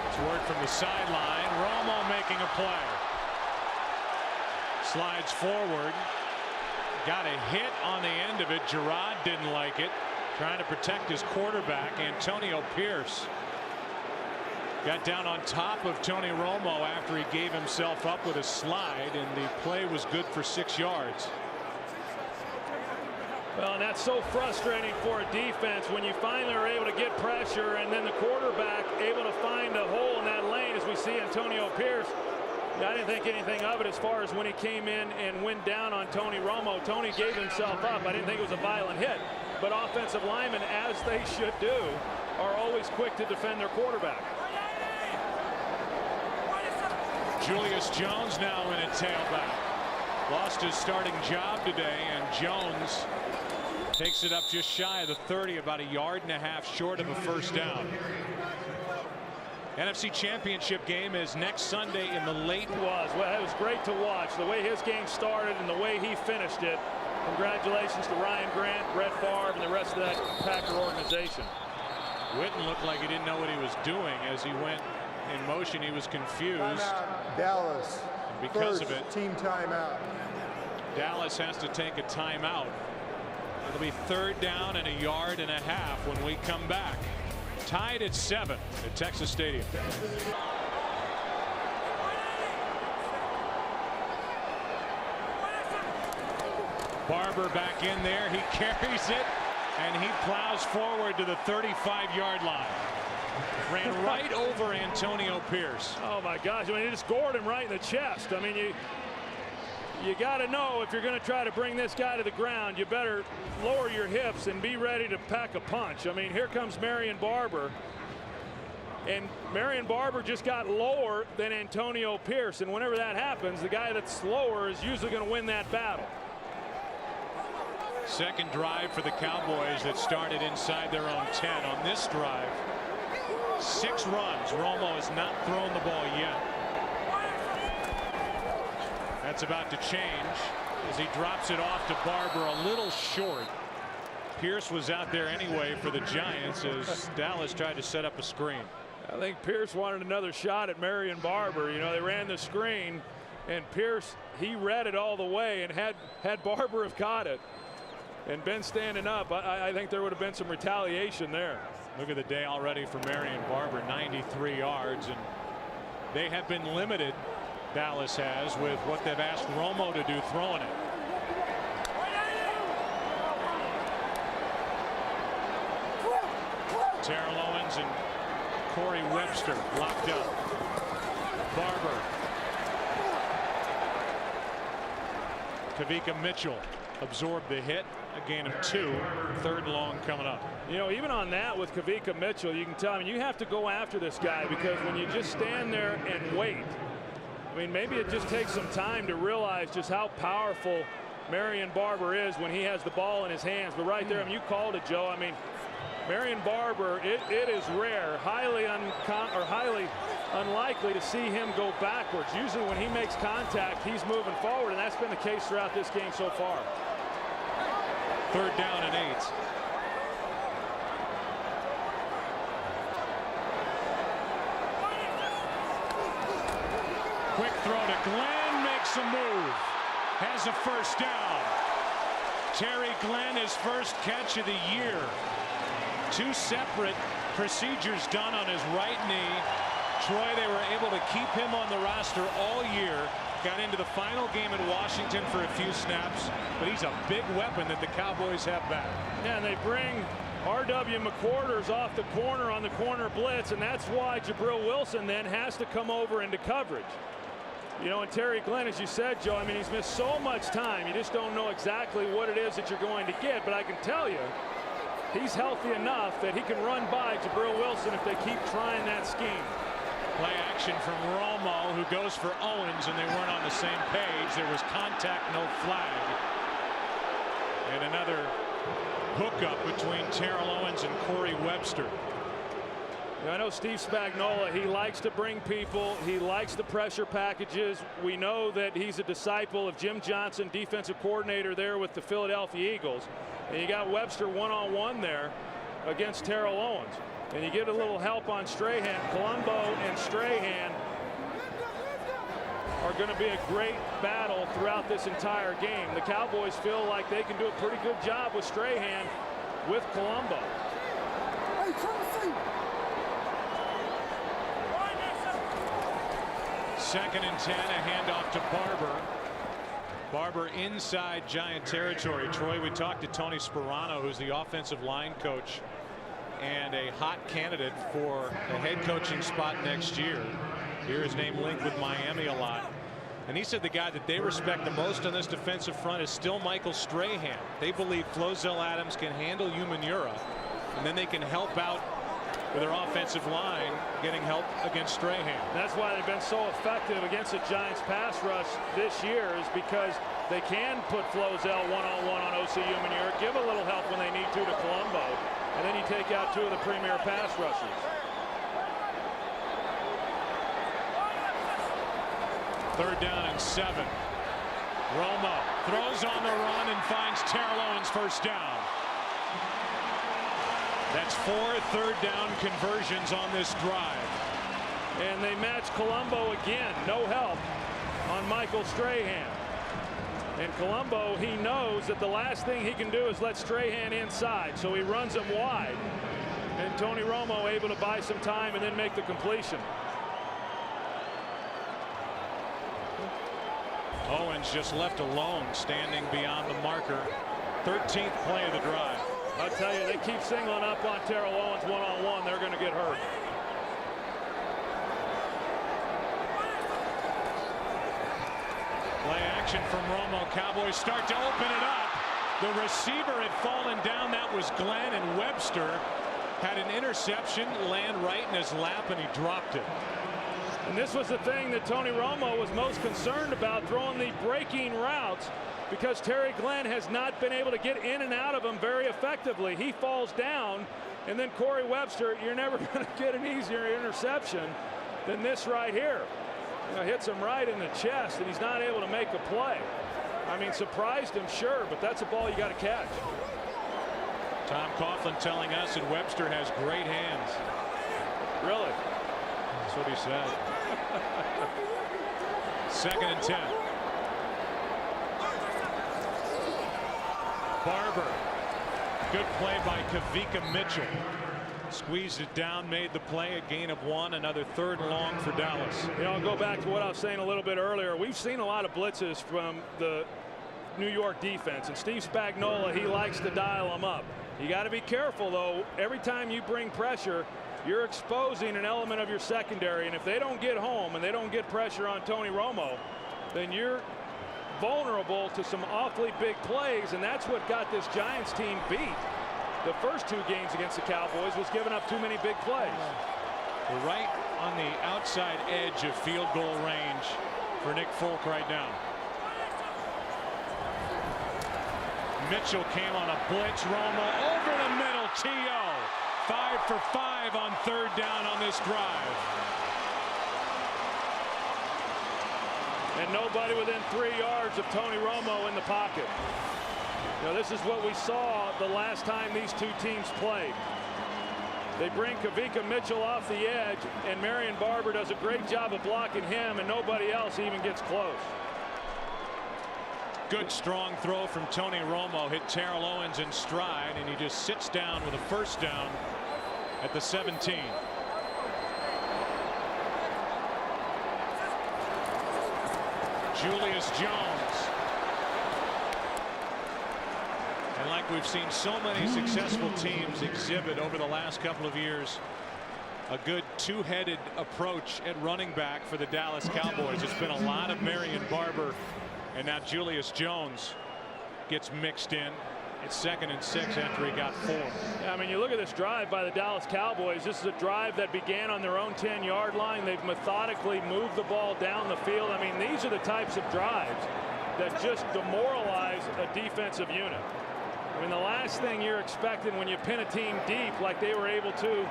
It's word from the sideline. Romo making a play. Slides forward. Got a hit on the end of it. Gerard didn't like it. Trying to protect his quarterback. Antonio Pierce got down on top of Tony Romo after he gave himself up with a slide, and the play was good for 6 yards. Well, and that's so frustrating for a defense when you finally are able to get pressure, and then the quarterback able to find a hole in that lane, as we see Antonio Pierce. I didn't think anything of it as far as when he came in and went down on Tony Romo. Tony gave himself up. I didn't think it was a violent hit, but offensive linemen, as they should do, are always quick to defend their quarterback. Julius Jones now in at tailback. Lost his starting job today, and Jones takes it up just shy of the 30, about 1.5 yards short of a 1st down. NFC Championship game is next Sunday in the late. Well, it was great to watch the way his game started and the way he finished it. Congratulations to Ryan Grant, Brett Favre, and the rest of that Packer organization. Witten looked like he didn't know what he was doing as he went in motion. He was confused. Timeout, Dallas. And because First of it, team timeout. Dallas has to take a timeout. It'll be 3rd down and 1.5 yards when we come back. Tied at 7 at Texas Stadium. Barber back in there. He carries it and he plows forward to the 35-yard line. Ran right over Antonio Pierce. Oh my gosh, I mean, he just gored him right in the chest. I mean, you got to know if you're going to try to bring this guy to the ground, you better lower your hips and be ready to pack a punch. I mean, here comes Marion Barber. And Marion Barber just got lower than Antonio Pierce. And whenever that happens, the guy that's slower is usually going to win that battle. Second drive for the Cowboys that started inside their own 10. On this drive, 6 runs. Romo has not thrown the ball yet. That's about to change as he drops it off to Barber a little short. Pierce was out there anyway for the Giants as Dallas tried to set up a screen. I think Pierce wanted another shot at Marion Barber. You know, they ran the screen and Pierce, he read it all the way, and had Barber have caught it and been standing up, I think there would have been some retaliation there. Look at the day already for Marion Barber, 93 yards, and they have been limited, Dallas has, with what they've asked Romo to do throwing it. Terrell Owens and Corey Webster locked up. Barber. Kavika Mitchell absorbed the hit. A gain of 2. 3rd and long coming up. You know, even on that with Kavika Mitchell, you can tell, I mean, you have to go after this guy, because when you just stand there and wait, I mean, maybe it just takes some time to realize just how powerful Marion Barber is when he has the ball in his hands. But right there, I mean, you called it, Joe. I mean, Marion Barber, it is rare, highly unlikely to see him go backwards. Usually when he makes contact, he's moving forward, and that's been the case throughout this game so far. 3rd down and 8. Quick throw to Glenn, makes a move, has a 1st down. Terry Glenn, his first catch of the year. 2 separate procedures done on his right knee. Troy, they were able to keep him on the roster all year. Got into the final game at Washington for a few snaps, but he's a big weapon that the Cowboys have back. Yeah, and they bring R.W. McQuarters off the corner on the corner blitz, and that's why Jabril Wilson then has to come over into coverage. You know, and Terry Glenn, as you said, Joe, I mean, he's missed so much time. You just don't know exactly what it is that you're going to get, but I can tell you, he's healthy enough that he can run by Jabril Wilson if they keep trying that scheme. Play action from Romo, who goes for Owens, and they weren't on the same page. There was contact, no flag. And another hookup between Terrell Owens and Corey Webster. Now, I know Steve Spagnuolo, he likes to bring people. He likes the pressure packages. We know that he's a disciple of Jim Johnson, defensive coordinator there with the Philadelphia Eagles. And you got Webster one-on-one there against Terrell Owens. And you get a little help on Strahan. Colombo and Strahan are going to be a great battle throughout this entire game. The Cowboys feel like they can do a pretty good job with Strahan with Colombo. 2nd and 10, a handoff to Barber. Barber inside Giant territory. Troy, we talked to Tony Sperano, who's the offensive line coach and a hot candidate for the head coaching spot next year. Hear his name linked with Miami a lot. And he said the guy that they respect the most on this defensive front is still Michael Strahan. They believe Flozell Adams can handle Umanura, and then they can help out with their offensive line getting help against Strahan. That's why they've been so effective against the Giants pass rush this year, is because they can put Flozell one-on-one on O.C. Umanura, give a little help when they need to Colombo, and then you take out 2 of the premier pass rushers. 3rd down and 7. Romo throws on the run and finds Terrell Owens 1st down. That's 4 third down conversions on this drive. And they match Colombo again. No help on Michael Strahan. And Colombo, he knows that the last thing he can do is let Strahan inside. So he runs him wide. And Tony Romo able to buy some time and then make the completion. Owens just left alone, standing beyond the marker. 13th play of the drive. I'll tell you, they keep singling up on Terrell Owens one-on-one. They're going to get hurt. Play action from Romo. Cowboys start to open it up. The receiver had fallen down. That was Glenn, and Webster had an interception land right in his lap, and he dropped it. And this was the thing that Tony Romo was most concerned about, throwing the breaking routes, because Terry Glenn has not been able to get in and out of them very effectively. He falls down, and then Corey Webster, you're never going to get an easier interception than this right here. You know, hits him right in the chest, and he's not able to make a play. I mean, surprised him, sure, but that's a ball you got to catch. Tom Coughlin telling us that Webster has great hands. Really? That's what he said. 2nd and 10. Barber. Good play by Kavika Mitchell. Squeezed it down, made the play, a gain of 1, another 3rd and long for Dallas. You know, I'll go back to what I was saying a little bit earlier. We've seen a lot of blitzes from the New York defense, and Steve Spagnuolo, he likes to dial them up. You got to be careful, though. Every time you bring pressure, you're exposing an element of your secondary, and if they don't get home and they don't get pressure on Tony Romo, then you're vulnerable to some awfully big plays, and that's what got this Giants team beat. The first 2 games against the Cowboys was giving up too many big plays. We're right on the outside edge of field goal range for Nick Folk right now. Mitchell came on a blitz. Romo over the middle. T.O. 5 for 5 on 3rd down on this drive. And nobody within 3 yards of Tony Romo in the pocket. You know, this is what we saw the last time these 2 teams played. They bring Kavika Mitchell off the edge, and Marion Barber does a great job of blocking him, and nobody else even gets close. Good strong throw from Tony Romo. Hit Terrell Owens in stride, and he just sits down with a 1st down at the 17. Julius Jones. And like we've seen so many successful teams exhibit over the last couple of years, a good 2-headed approach at running back for the Dallas Cowboys. It's been a lot of Marion Barber, and now Julius Jones gets mixed in. It's 2nd and 6 after he got 4. Yeah, I mean, you look at this drive by the Dallas Cowboys. This is a drive that began on their own 10-yard line. They've methodically moved the ball down the field. I mean, these are the types of drives that just demoralize a defensive unit. I mean, the last thing you're expecting when you pin a team deep like they were able to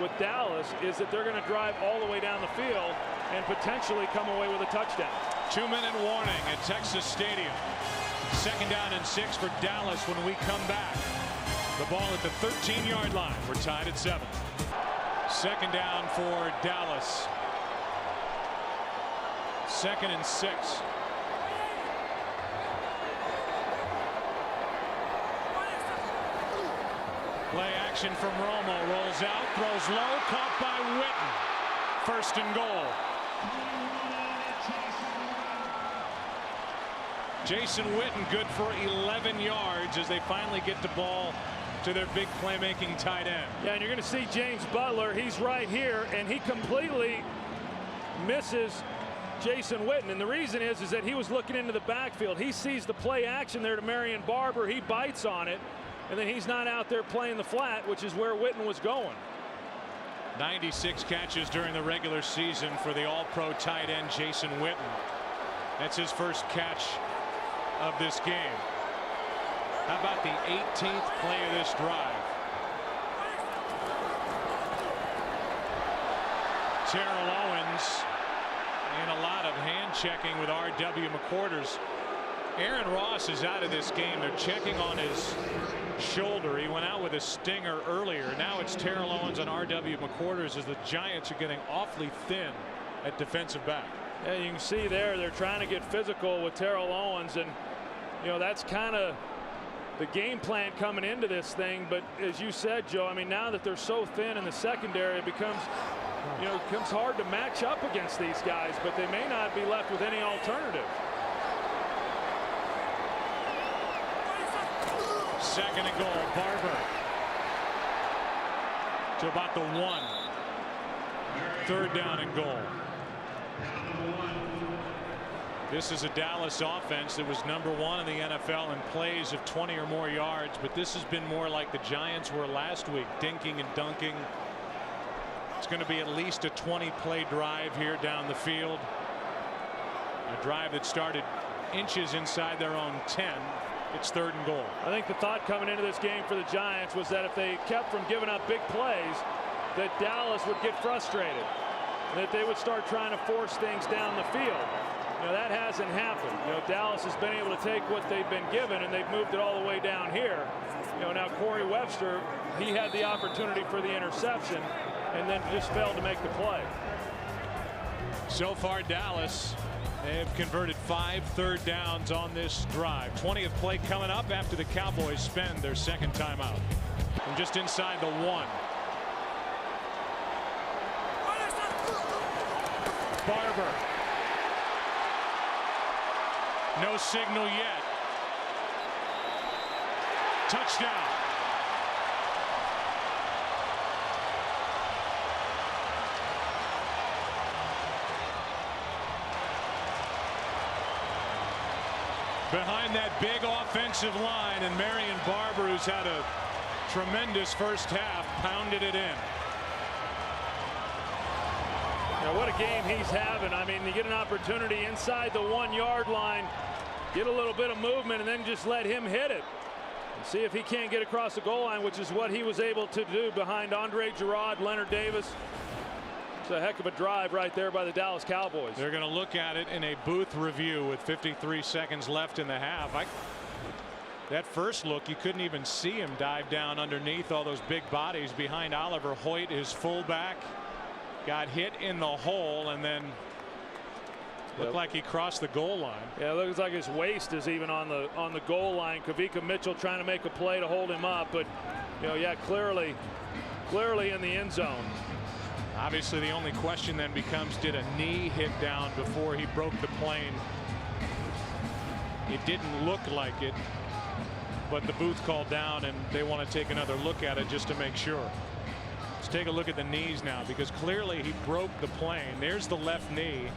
with Dallas is that they're going to drive all the way down the field and potentially come away with a touchdown. 2-minute warning at Texas Stadium. 2nd down and 6 for Dallas when we come back. The ball at the 13-yard line. We're tied at 7. 2nd down for Dallas. 2nd and 6. Play action from Romo. Rolls out, throws low, caught by Witten. 1st and goal. Jason Witten good for 11 yards as they finally get the ball to their big playmaking tight end. Yeah, and you're going to see James Butler. He's right here, and he completely misses Jason Witten. And the reason is that he was looking into the backfield. He sees the play action there to Marion Barber. He bites on it, and then he's not out there playing the flat, which is where Witten was going. 96 catches during the regular season for the all-pro tight end Jason Witten. That's his first catch of this game. How about the 18th play of this drive? Terrell Owens and a lot of hand checking with R.W. McQuarters. Aaron Ross is out of this game. They're checking on his shoulder. He went out with a stinger earlier. Now it's Terrell Owens and R.W. McQuarters as the Giants are getting awfully thin at defensive back. Yeah, you can see there they're trying to get physical with Terrell Owens, and that's kind of the game plan coming into this thing. But as you said, Joe, I mean, now that they're so thin in the secondary, it becomes hard to match up against these guys, but they may not be left with any alternative. Second and goal. Barber to about the 1. Third down and goal. This is a Dallas offense that was #1 in the NFL in plays of 20 or more yards, but this has been more like the Giants were last week, dinking and dunking. It's going to be at least a 20-play drive here down the field. A drive that started inches inside their own 10. It's third and goal. I think the thought coming into this game for the Giants was that if they kept from giving up big plays, that Dallas would get frustrated, and that they would start trying to force things down the field. That hasn't happened. Dallas has been able to take what they've been given, and they've moved it all the way down here. Now Corey Webster, he had the opportunity for the interception and then just failed to make the play. So far, Dallas, they have converted 5 third downs on this drive. 20th play coming up after the Cowboys spend their second timeout. From just inside the 1. Barber. No signal yet. Touchdown. Behind that big offensive line, and Marion Barber, who's had a tremendous first half, pounded it in. What a game he's having. I mean, you get an opportunity inside the 1-yard line, get a little bit of movement, and then just let him hit it and see if he can't get across the goal line, which is what he was able to do behind Andre Gerard, Leonard Davis. It's a heck of a drive right there by the Dallas Cowboys. They're going to look at it in a booth review with 53 seconds left in the half. That first look, you couldn't even see him dive down underneath all those big bodies behind Oliver Hoyt, his fullback. Got hit in the hole and then looked like he crossed the goal line. Yeah, it looks like his waist is even on the goal line. Kavika Mitchell trying to make a play to hold him up, but yeah, clearly in the end zone. Obviously, the only question then becomes, did a knee hit down before he broke the plane? It didn't look like it, but the booth called down and they want to take another look at it just to make sure. Let's take a look at the knees now, because clearly he broke the plane. There's the left knee.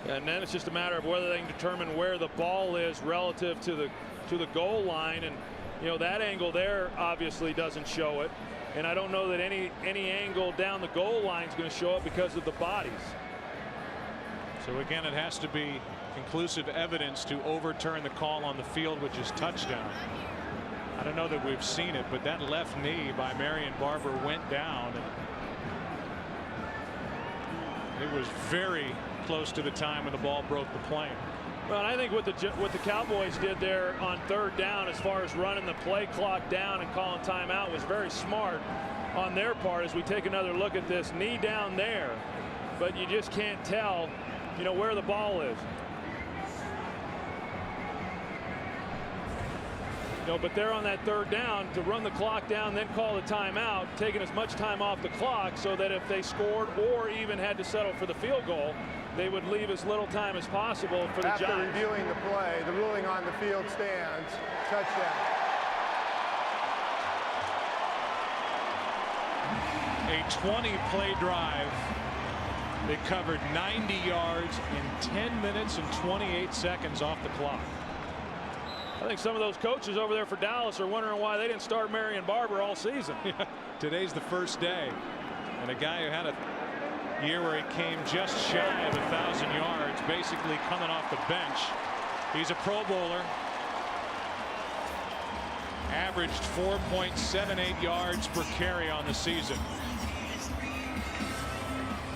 And then it's just a matter of whether they can determine where the ball is relative to the goal line, and that angle there obviously doesn't show it, and I don't know that any angle down the goal line is going to show it because of the bodies. So again, it has to be conclusive evidence to overturn the call on the field, which is touchdown. I don't know that we've seen it, but that left knee by Marion Barber went down. It was very close to the time when the ball broke the plane. Well, and I think what the Cowboys did there on third down, as far as running the play clock down and calling timeout, was very smart on their part. As we take another look at this, knee down there, but you just can't tell where the ball is. But they're on that third down to run the clock down, then call the timeout, taking as much time off the clock so that if they scored or even had to settle for the field goal, they would leave as little time as possible for the Giants. After reviewing the play, the ruling on the field stands. Touchdown. A 20-play drive. They covered 90 yards in 10 minutes and 28 seconds off the clock. I think some of those coaches over there for Dallas are wondering why they didn't start Marion Barber all season. Yeah, today's the first day, and a guy who had a year where he came just shy of 1,000 yards, basically coming off the bench. He's a Pro Bowler. Averaged 4.78 yards per carry on the season.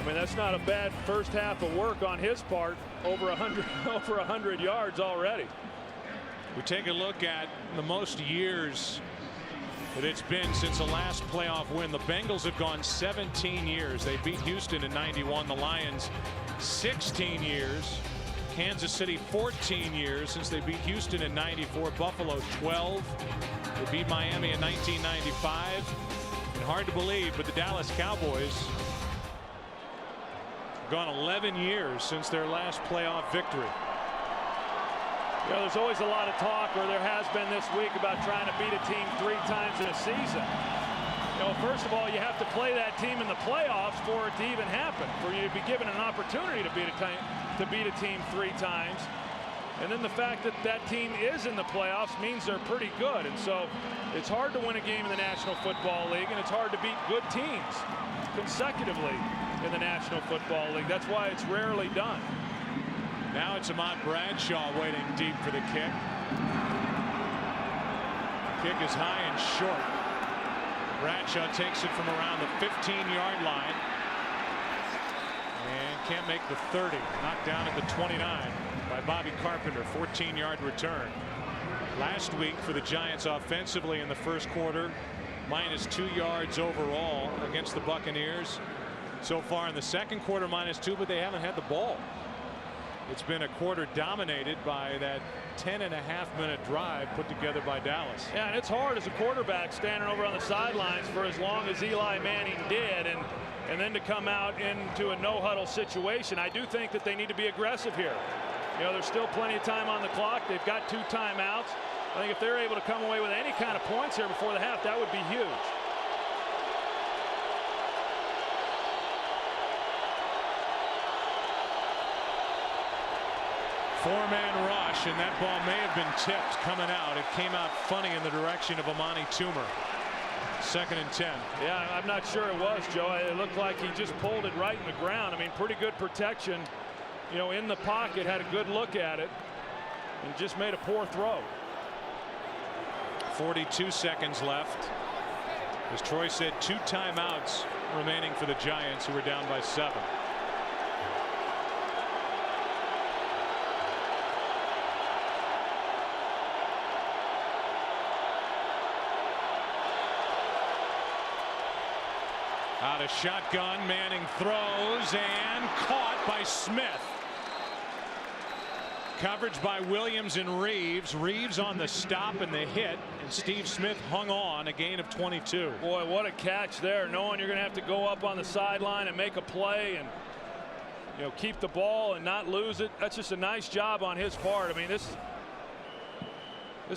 I mean, that's not a bad first half of work on his part. over 100 yards already. We take a look at the most years that it's been since the last playoff win. The Bengals have gone 17 years. They beat Houston in '91. The Lions 16 years. Kansas City 14 years since they beat Houston in '94. Buffalo 12. They beat Miami in 1995. And hard to believe, but the Dallas Cowboys have gone 11 years since their last playoff victory. You know, there's always a lot of talk, or there has been this week, about trying to beat a team 3 times in a season. You know, first of all, you have to play that team in the playoffs for it to even happen, for you to be given an opportunity to beat a team 3 times. And then the fact that that team is in the playoffs means they're pretty good. And so it's hard to win a game in the National Football League, and it's hard to beat good teams consecutively in the National Football League. That's why it's rarely done. Now it's Ahmad Bradshaw waiting deep for the kick. Kick is high and short. Bradshaw takes it from around the 15-yard line and can't make the 30. Knocked down at the 29 by Bobby Carpenter. 14-yard return. Last week for the Giants offensively in the first quarter, -2 yards overall against the Buccaneers. So far in the second quarter, -2, but they haven't had the ball. It's been a quarter dominated by that 10.5-minute drive put together by Dallas. Yeah, and it's hard as a quarterback standing over on the sidelines for as long as Eli Manning did, and then to come out into a no-huddle situation. I do think that they need to be aggressive here. You know, there's still plenty of time on the clock. They've got 2 timeouts. I think if they're able to come away with any kind of points here before the half, that would be huge. Four-man rush, and that ball may have been tipped coming out. It came out funny in the direction of Amani Toomer. 2nd and 10. Yeah, I'm not sure it was, Joe. It looked like he just pulled it right in the ground. I mean, pretty good protection, you know, in the pocket, had a good look at it, and just made a poor throw. 42 seconds left. As Troy said, 2 timeouts remaining for the Giants, who are down by 7. Out of shotgun, Manning throws and caught by Smith. Coverage by Williams and Reeves. Reeves on the stop and the hit, and Steve Smith hung on, a gain of 22. Boy, what a catch there, knowing you're going to have to go up on the sideline and make a play and, you know, keep the ball and not lose it. That's just a nice job on his part. I mean, this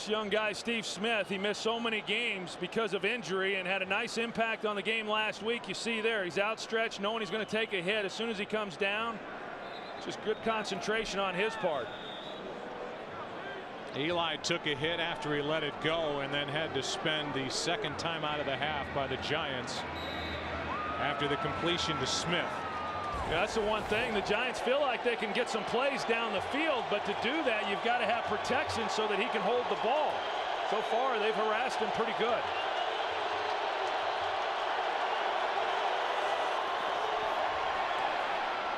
young guy, Steve Smith, he missed so many games because of injury and had a nice impact on the game last week. You see there, he's outstretched, knowing he's going to take a hit as soon as he comes down. Just good concentration on his part. Eli took a hit after he let it go, and then had to spend the second time out of the half by the Giants after the completion to Smith. Yeah, that's the one thing. The Giants feel like they can get some plays down the field, but to do that, you've got to have protection so that he can hold the ball. So far, they've harassed him pretty good.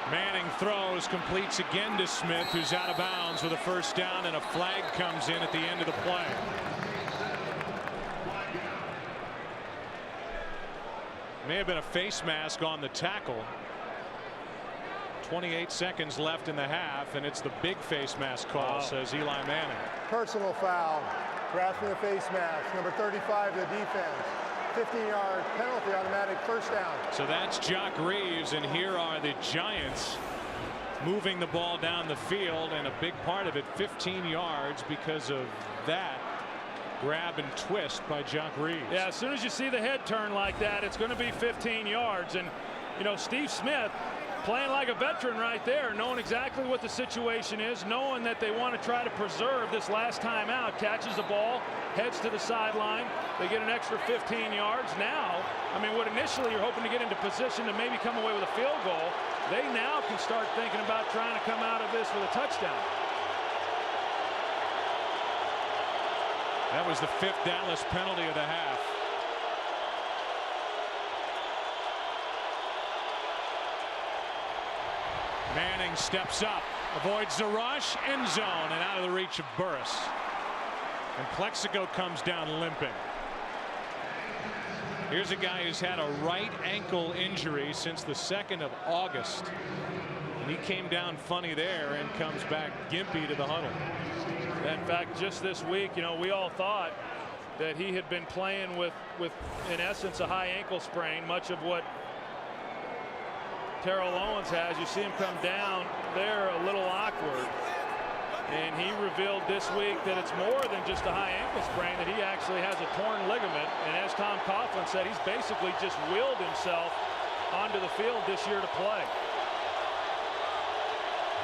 Manning throws, completes again to Smith, who's out of bounds with a first down, and a flag comes in at the end of the play. May have been a face mask on the tackle. 28 seconds left in the half, and it's the big face mask call, says Eli Manning. Personal foul, grasping the face mask, number 35 of the defense. 15-yard penalty, automatic first down. So that's Jock Reeves, and here are the Giants moving the ball down the field, and a big part of it 15 yards because of that grab and twist by Jock Reeves. Yeah, as soon as you see the head turn like that, it's going to be 15 yards. And, you know, Steve Smith playing like a veteran right there, knowing exactly what the situation is, knowing that they want to try to preserve this last time out. Catches the ball, heads to the sideline. They get an extra 15 yards. Now, I mean, what initially you're hoping to get into position to maybe come away with a field goal, they now can start thinking about trying to come out of this with a touchdown. That was the 5th Dallas penalty of the half. Manning steps up. Avoids the rush, end zone, and out of the reach of Burris. And Plexico comes down limping. Here's a guy who's had a right ankle injury since the 2nd of August. And he came down funny there and comes back gimpy to the huddle. In fact, just this week, you know, we all thought that he had been playing with in essence, a high ankle sprain, much of what Terrell Owens has. You see him come down there a little awkward. And he revealed this week that it's more than just a high ankle sprain, that he actually has a torn ligament. And as Tom Coughlin said, he's basically just willed himself onto the field this year to play.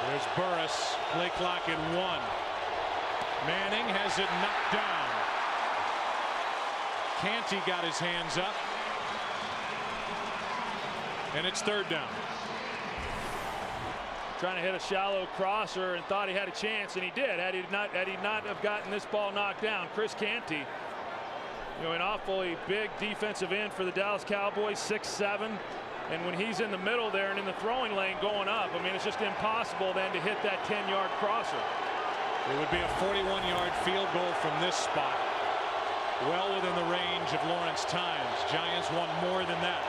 There's Burris, play clock at 1. Manning has it knocked down. Canty got his hands up. And it's 3rd down. Trying to hit a shallow crosser and thought he had a chance, and he did. Had he not have gotten this ball knocked down, Chris Canty, you know, an awfully big defensive end for the Dallas Cowboys, 6'7", and when he's in the middle there and in the throwing lane going up, I mean, it's just impossible then to hit that 10-yard crosser. It would be a 41-yard field goal from this spot, well within the range of Lawrence Times. Giants want more than that.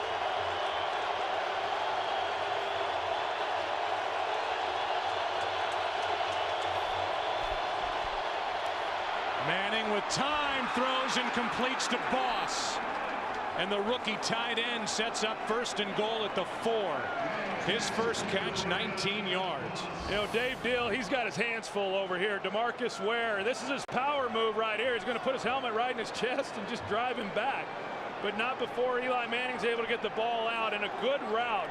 Manning with time, throws and completes to Boss. And the rookie tight end sets up 1st and goal at the 4. His first catch, 19 yards. You know, Dave Deal, he's got his hands full over here. DeMarcus Ware, this is his power move right here. He's going to put his helmet right in his chest and just drive him back. But not before Eli Manning's able to get the ball out, and a good route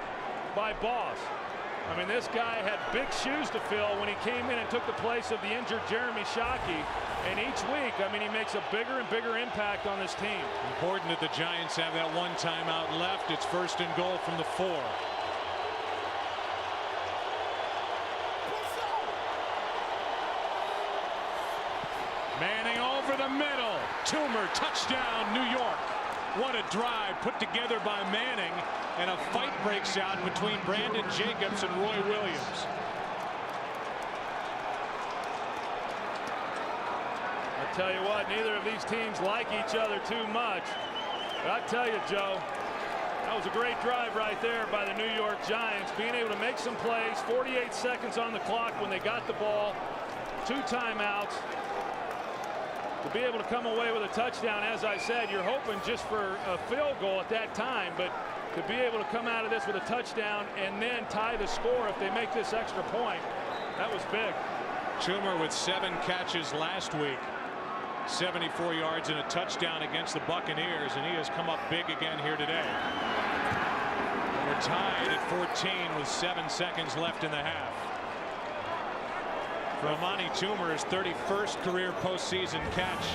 by Boss. I mean, this guy had big shoes to fill when he came in and took the place of the injured Jeremy Shockey. And each week, I mean, he makes a bigger and bigger impact on this team. Important that the Giants have that one timeout left. It's 1st and goal from the 4. Manning over the middle. Toomer, touchdown, New York. What a drive put together by Manning, and a fight breaks out between Brandon Jacobs and Roy Williams. I tell you what, neither of these teams like each other too much. But I tell you, Joe, that was a great drive right there by the New York Giants, being able to make some plays. 48 seconds on the clock when they got the ball. 2 timeouts. To be able to come away with a touchdown, as I said, you're hoping just for a field goal at that time, but to be able to come out of this with a touchdown and then tie the score if they make this extra point, that was big. Toomer with 7 catches last week, 74 yards and a touchdown against the Buccaneers, and he has come up big again here today. We're tied at 14 with 7 seconds left in the half. For Amani Toomer, his 31st career postseason catch.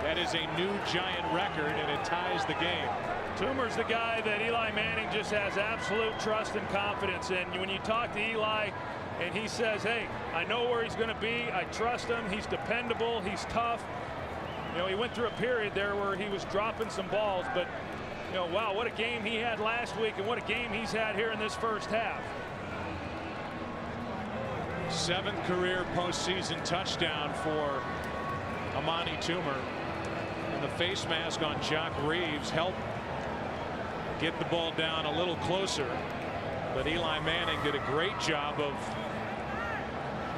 That is a new Giant record, and it ties the game. Toomer's the guy that Eli Manning just has absolute trust and confidence in. When you talk to Eli and he says, hey, I know where he's going to be, I trust him, he's dependable, he's tough. You know, he went through a period there where he was dropping some balls, but you know, wow, what a game he had last week and what a game he's had here in this first half. 7th career postseason touchdown for Amani Toomer. And the face mask on Jock Reeves helped get the ball down a little closer. But Eli Manning did a great job of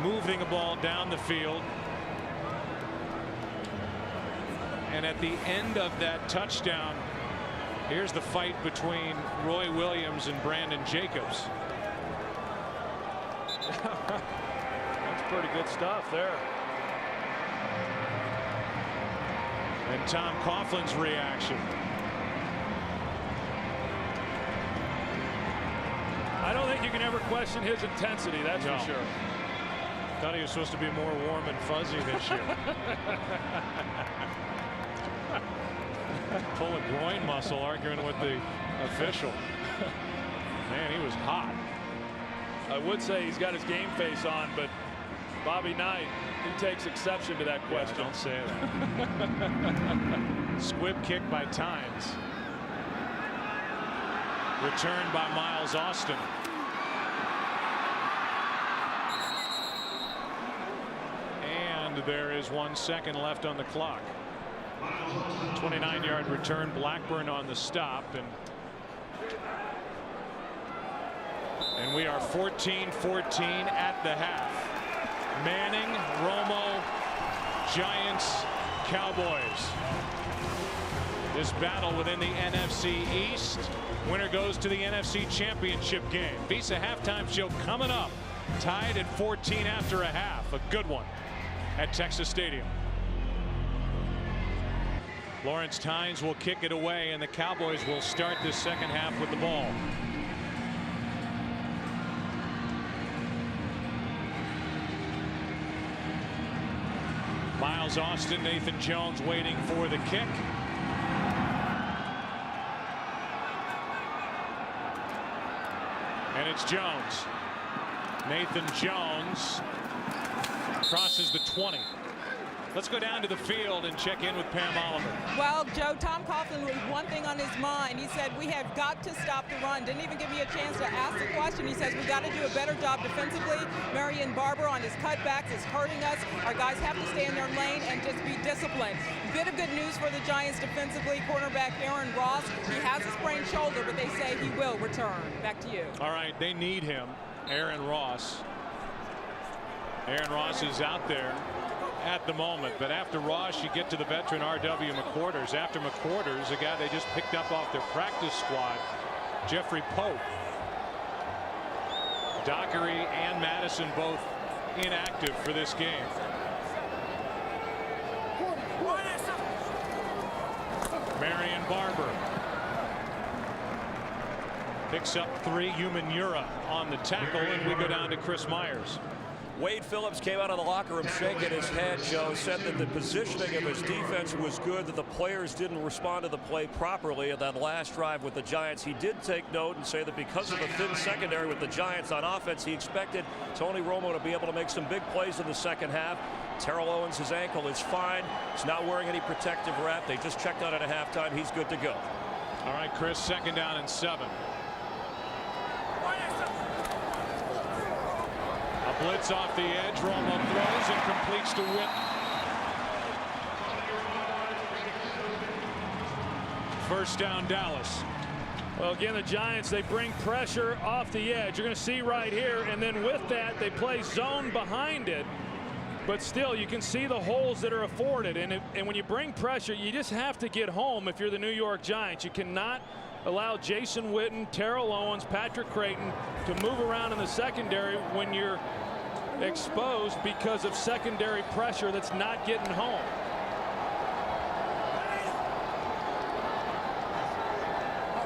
moving the ball down the field. And at the end of that touchdown, here's the fight between Roy Williams and Brandon Jacobs. That's pretty good stuff there. And Tom Coughlin's reaction. I don't think you can ever question his intensity, that's No. for sure. Thought he was supposed to be more warm and fuzzy this year. Pull a groin muscle arguing with the official. Man, he was hot. I would say he's got his game face on, but Bobby Knight, he takes exception to that question. Yeah, don't say that. Squib kick by Tynes. Returned by Miles Austin. and there is 1 second left on the clock. 29-yard return. Blackburn on the stop, and we are 14-14 at the half. Manning, Romo, Giants, Cowboys. This battle within the NFC East. Winner goes to the NFC Championship game. Visa halftime show coming up. Tied at 14 after a half. A good one at Texas Stadium. Lawrence Tynes will kick it away, and the Cowboys will start this second half with the ball. Miles Austin, Nathan Jones waiting for the kick. And it's Jones. Nathan Jones crosses the 20. Let's go down to the field and check in with Pam Oliver. Well, Joe, Tom Coughlin was one thing on his mind. He said, we have got to stop the run. Didn't even give me a chance to ask the question. He says, we got to do a better job defensively. Marion Barber on his cutbacks is hurting us. Our guys have to stay in their lane and just be disciplined. Bit of good news for the Giants defensively. Cornerback Aaron Ross, he has a sprained shoulder, but they say he will return. Back to you. All right, they need him. Aaron Ross. Aaron Ross is out there at the moment, but after Ross you get to the veteran R.W. McQuarters. After McQuarters, a guy they just picked up off their practice squad, Jeffrey Pope. Dockery and Madison both inactive for this game. Marion Barber picks up 3. Umanura on the tackle, and we go down to Chris Myers. Wade Phillips came out of the locker room shaking his head, Joe, said that the positioning of his defense was good, that the players didn't respond to the play properly in that last drive with the Giants. He did take note and say that because of the thin secondary with the Giants on offense, he expected Tony Romo to be able to make some big plays in the second half. Terrell Owens, his ankle is fine. He's not wearing any protective wrap. They just checked on it at halftime. He's good to go. All right, Chris, 2nd down and 7. Blitz off the edge. Romo throws and completes to Whit. First down, Dallas. Well, again, the Giants, they bring pressure off the edge. You're going to see right here, and then with that, they play zone behind it. But still, you can see the holes that are afforded. And when you bring pressure, you just have to get home if you're the New York Giants. You cannot allow Jason Witten, Terrell Owens, Patrick Creighton to move around in the secondary when you're exposed because of secondary pressure that's not getting home.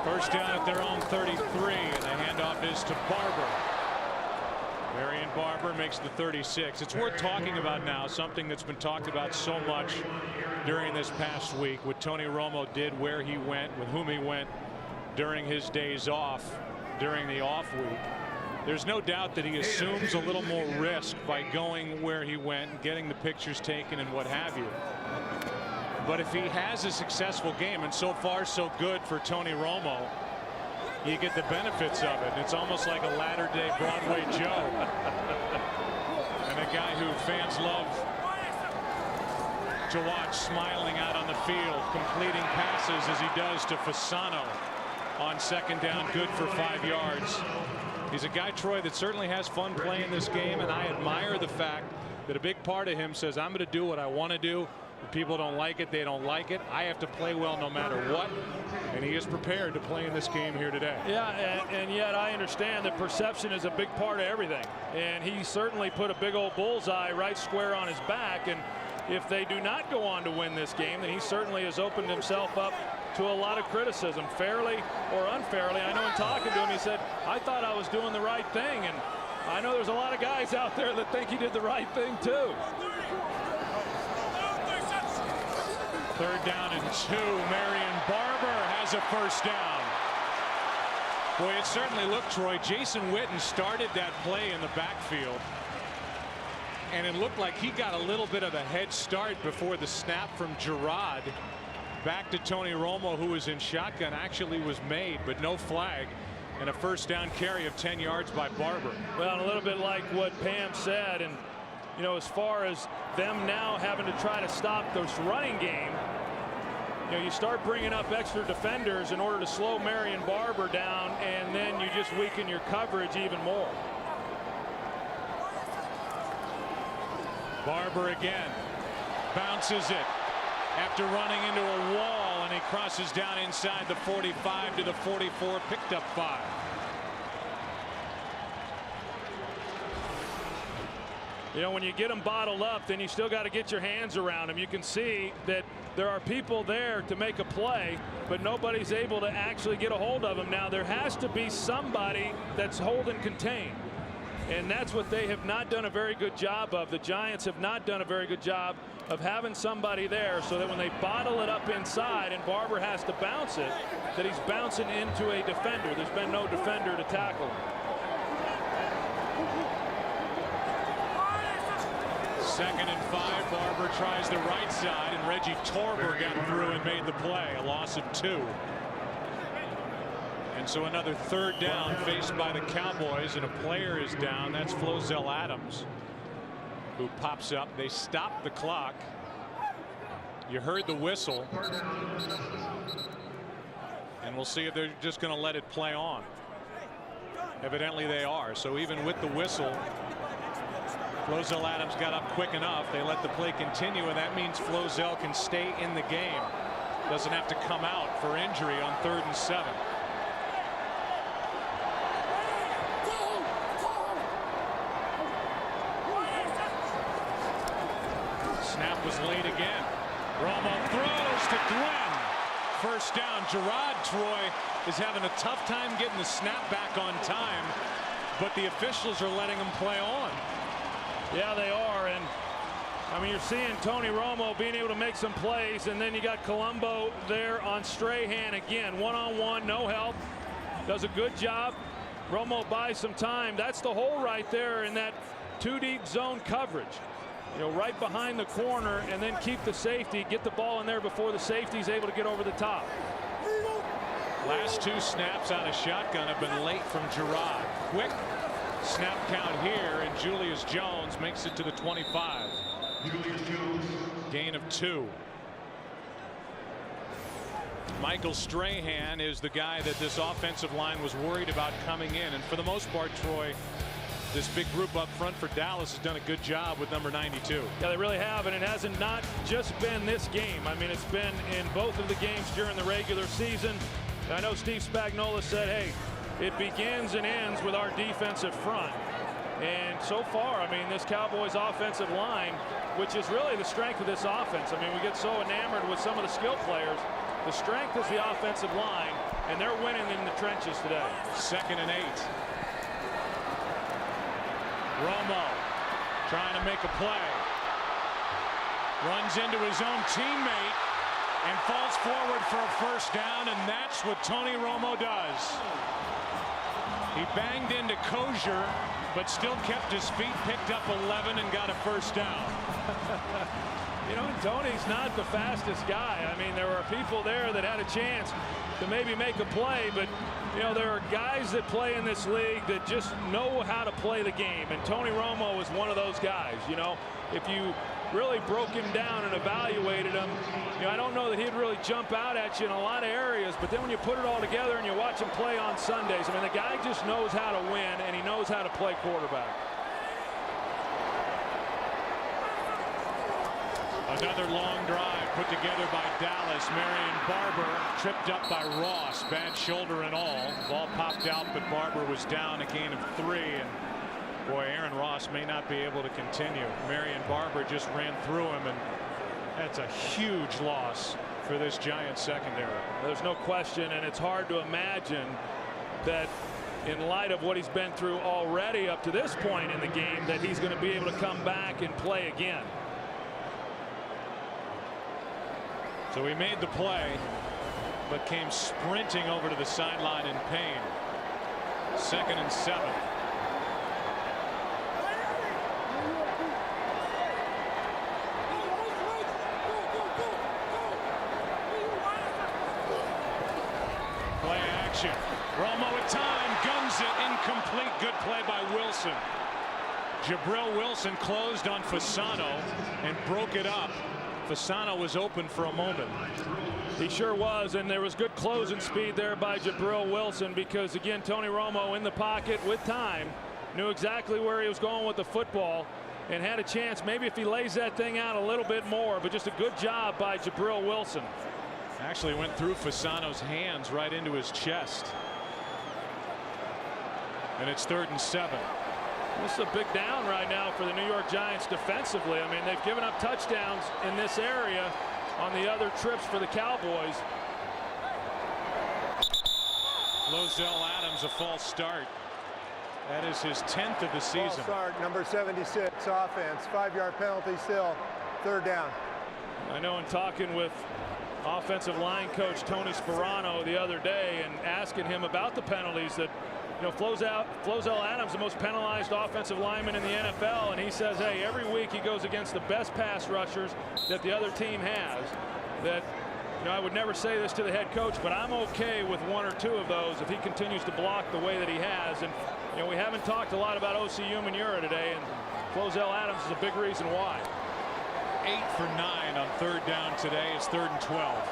First down at their own 33, and the handoff is to Barber. Marion Barber makes the 36. It's worth talking about now, something that's been talked about so much during this past week, what Tony Romo did, where he went, with whom he went during his days off, during the off week. There's no doubt that he assumes a little more risk by going where he went, getting the pictures taken and what have you. But if he has a successful game, and so far so good for Tony Romo, you get the benefits of it. It's almost like a latter-day Broadway Joe. And a guy who fans love to watch, smiling out on the field, completing passes as he does to Fasano on 2nd down, good for 5 yards. He's a guy, Troy, that certainly has fun playing this game, and I admire the fact that a big part of him says, I'm going to do what I want to do. If people don't like it, they don't like it. I have to play well no matter what, and he is prepared to play in this game here today. Yeah, and yet I understand that perception is a big part of everything, and he certainly put a big old bullseye right square on his back, and if they do not go on to win this game, then he certainly has opened himself up to a lot of criticism, fairly or unfairly. I know in talking to him, he said, I thought I was doing the right thing, and I know there's a lot of guys out there that think he did the right thing too. 3rd down and 2. Marion Barber has a first down. Boy, it certainly looked, Troy. Jason Witten started that play in the backfield, and it looked like he got a little bit of a head start before the snap from Gerard back to Tony Romo, who was in shotgun, actually was made, but no flag, and a first down carry of 10 yards by Barber. Well, a little bit like what Pam said, and you know, as far as them now having to try to stop this running game, you know, you start bringing up extra defenders in order to slow Marion Barber down, and then you just weaken your coverage even more. Barber again bounces it after running into a wall, and he crosses down inside the 45 to the 44, picked up 5. You know, when you get them bottled up, then you still got to get your hands around them. You can see that there are people there to make a play, but nobody's able to actually get a hold of them. Now, there has to be somebody that's holding contained, and that's what they have not done a very good job of. The Giants have not done a very good job of having somebody there so that when they bottle it up inside and Barber has to bounce it, that he's bouncing into a defender. There's been no defender to tackle him. Second and 5. Barber tries the right side, and Reggie Torber got through and made the play. A loss of 2. And so another third down faced by the Cowboys, and a player is down. That's Flozell Adams, who pops up. They stop the clock. You heard the whistle, and we'll see if they're just going to let it play on. Evidently they are. So even with the whistle, Flozell Adams got up quick enough. They let the play continue, and that means Flozell can stay in the game. Doesn't have to come out for injury on 3rd and 7. Snap was late again. Romo throws to Glenn. First down. Gerard Troy is having a tough time getting the snap back on time, but the officials are letting him play on. Yeah, they are. And I mean, you're seeing Tony Romo being able to make some plays, and then you got Colombo there on Strahan again, one-on-one, no help. Does a good job. Romo buys some time. That's the hole right there in that 2-deep zone coverage. You know, right behind the corner, and then keep the safety, get the ball in there before the safety's able to get over the top. Last 2 snaps out of shotgun have been late from Gerard. Quick snap count here, and Julius Jones makes it to the 25. Gain of 2. Michael Strahan is the guy that this offensive line was worried about coming in, and for the most part, Troy, this big group up front for Dallas has done a good job with number 92. Yeah, they really have, and it hasn't not just been this game. I mean, it's been in both of the games during the regular season. I know Steve Spagnuolo said, hey, it begins and ends with our defensive front. And so far, I mean, this Cowboys offensive line, which is really the strength of this offense. I mean, we get so enamored with some of the skill players. The strength is the offensive line, and they're winning in the trenches today. 2nd and 8. Romo trying to make a play. Runs into his own teammate and falls forward for a first down, and that's what Tony Romo does. He banged into Kosher, but still kept his feet, picked up 11, and got a first down. You know, Tony's not the fastest guy. I mean, there are people there that had a chance to maybe make a play, but you know, there are guys that play in this league that just know how to play the game, and Tony Romo is one of those guys. You know, if you really broke him down and evaluated him, you know, I don't know that he'd really jump out at you in a lot of areas, but then when you put it all together and you watch him play on Sundays, I mean, the guy just knows how to win, and he knows how to play quarterback. Another long drive put together by Dallas. Marion Barber tripped up by Ross. Bad shoulder and all. Ball popped out, but Barber was down, a gain of 3. And boy, Aaron Ross may not be able to continue. Marion Barber just ran through him, and that's a huge loss for this Giants secondary. There's no question, and it's hard to imagine that in light of what he's been through already up to this point in the game, that he's going to be able to come back and play again. So he made the play, but came sprinting over to the sideline in pain. 2nd and 7. Play action. Romo at time, guns it, incomplete. Good play by Wilson. Jabril Wilson closed on Fasano and broke it up. Fasano was open for a moment. He sure was, and there was good closing speed there by Jabril Wilson, because again, Tony Romo in the pocket with time, knew exactly where he was going with the football and had a chance maybe if he lays that thing out a little bit more, but just a good job by Jabril Wilson. Actually went through Fasano's hands right into his chest. And it's 3rd and 7. This is a big down right now for the New York Giants defensively. I mean, they've given up touchdowns in this area on the other trips for the Cowboys. Lozelle Adams, a false start. That is his 10th of the season. False start, number 76, offense. 5-yard penalty still. 3rd down. I know in talking with offensive line coach Tony Sperano the other day and asking him about the penalties, that Flozell Adams, the most penalized offensive lineman in the NFL, and he says, hey, every week he goes against the best pass rushers that the other team has. That, I would never say this to the head coach, but I'm okay with 1 or 2 of those if he continues to block the way that he has. And we haven't talked a lot about O.C. Umenyiora today, and Flozell Adams is a big reason why. 8 for 9 on 3rd down today. It's 3rd and 12.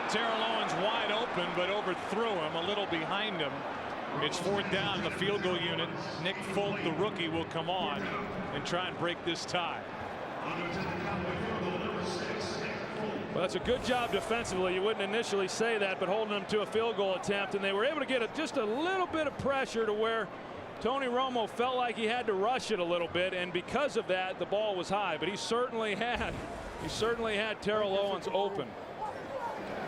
Terrell Owens wide open, but overthrew him, a little behind him. It's 4th down. The field goal unit. Nick Folk, the rookie, will come on and try and break this tie. Well, that's a good job defensively. You wouldn't initially say that, but holding them to a field goal attempt, and they were able to get just a little bit of pressure to where Tony Romo felt like he had to rush it a little bit, and because of that, the ball was high. But he certainly had Terrell Owens open.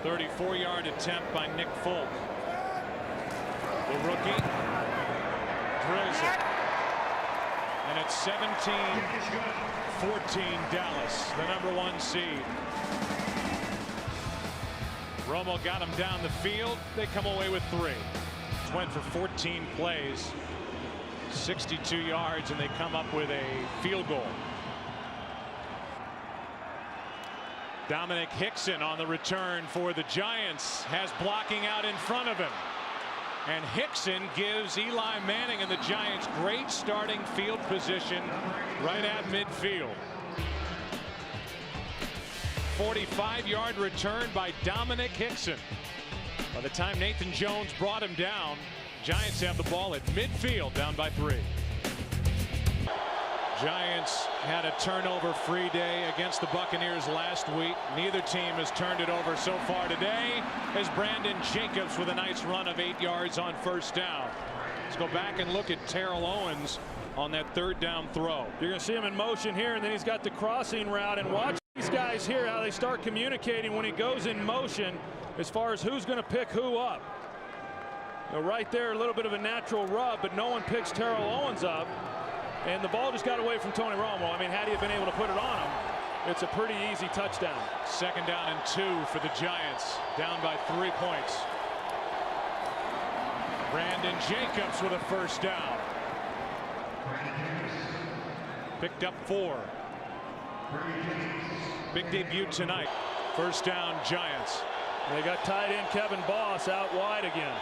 34-yard attempt by Nick Folk. The rookie drills it. And it's 17-14 Dallas, the #1 seed. Romo got him down the field. They come away with 3. Went for 14 plays, 62 yards, and they come up with a field goal. Dominic Hickson on the return for the Giants, has blocking out in front of him. And Hickson gives Eli Manning and the Giants great starting field position right at midfield. 45-yard return by Dominic Hickson. By the time Nathan Jones brought him down, Giants have the ball at midfield, down by 3. Giants had a turnover-free day against the Buccaneers last week. Neither team has turned it over so far today, as Brandon Jacobs with a nice run of 8 yards on 1st down. Let's go back and look at Terrell Owens on that 3rd down throw. You're going to see him in motion here, and then he's got the crossing route. And watch these guys here, how they start communicating when he goes in motion as far as who's going to pick who up. Right there, a little bit of a natural rub, but no one picks Terrell Owens up. And the ball just got away from Tony Romo. I mean, had he been able to put it on him, it's a pretty easy touchdown. 2nd down and 2 for the Giants, down by 3 points. Brandon Jacobs with a 1st down. Picked up 4. Big debut tonight. 1st down, Giants. They got tight end Kevin Boss out wide again,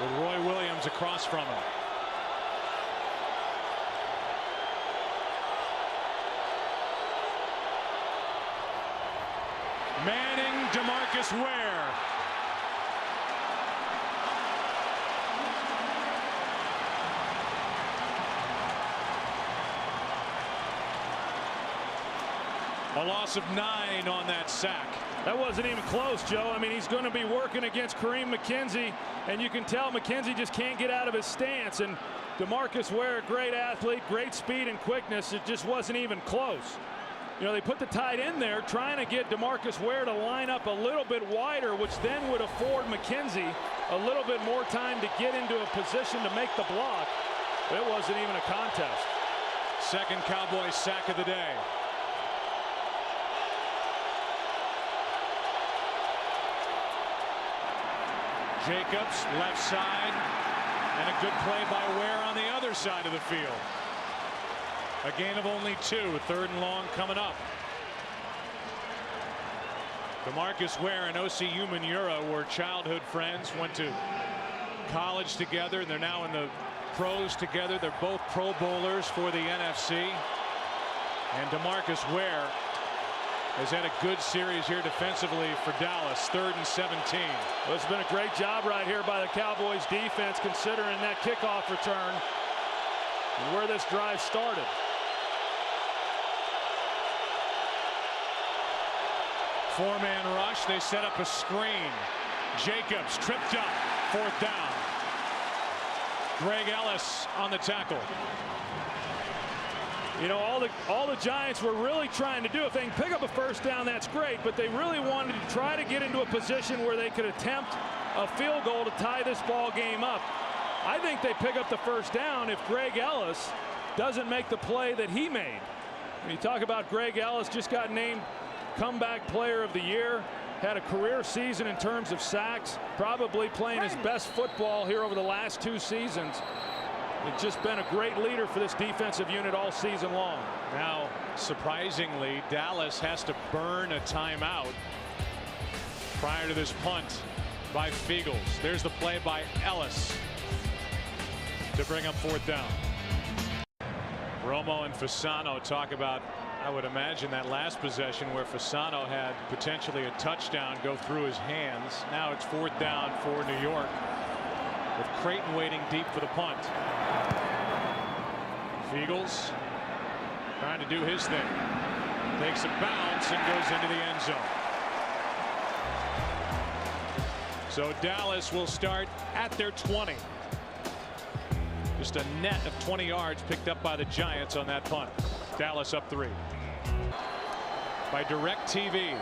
with Roy Williams across from him. Manning, DeMarcus Ware. A loss of 9 on that sack. That wasn't even close, Joe. I mean, he's going to be working against Kareem McKenzie, and you can tell McKenzie just can't get out of his stance. And DeMarcus Ware, great athlete, great speed and quickness. It just wasn't even close. They put the tight end there trying to get DeMarcus Ware to line up a little bit wider, which then would afford McKenzie a little bit more time to get into a position to make the block. But it wasn't even a contest. 2nd Cowboys sack of the day. Jacobs left side, and a good play by Ware on the other side of the field. A gain of only 2. 3rd and long coming up. DeMarcus Ware and O.C. Umenyiora were childhood friends, went to college together. They're now in the pros together. They're both Pro Bowlers for the NFC. And DeMarcus Ware has had a good series here defensively for Dallas. 3rd and 17. Well, it's been a great job right here by the Cowboys defense, considering that kickoff return and where this drive started. Four-man rush. They set up a screen. Jacobs tripped up. 4th down. Greg Ellis on the tackle. You know, all the Giants were really trying to do, if they can pick up a 1st down, that's great, but they really wanted to try to get into a position where they could attempt a field goal to tie this ball game up. I think they pick up the 1st down if Greg Ellis doesn't make the play that he made. When you talk about Greg Ellis, just got named comeback player of the year, had a career season in terms of sacks, probably playing his best football here over the last 2 seasons. It's just been a great leader for this defensive unit all season long. Now, surprisingly, Dallas has to burn a timeout prior to this punt by Fiegels. There's the play by Ellis to bring up 4th down. Romo and Fasano talk about, I would imagine, that last possession where Fasano had potentially a touchdown go through his hands. Now it's 4th down for New York, with Creighton waiting deep for the punt. Fiegels trying to do his thing. Takes a bounce and goes into the end zone. So Dallas will start at their 20. Just a net of 20 yards picked up by the Giants on that punt. Dallas up 3. By DirecTV.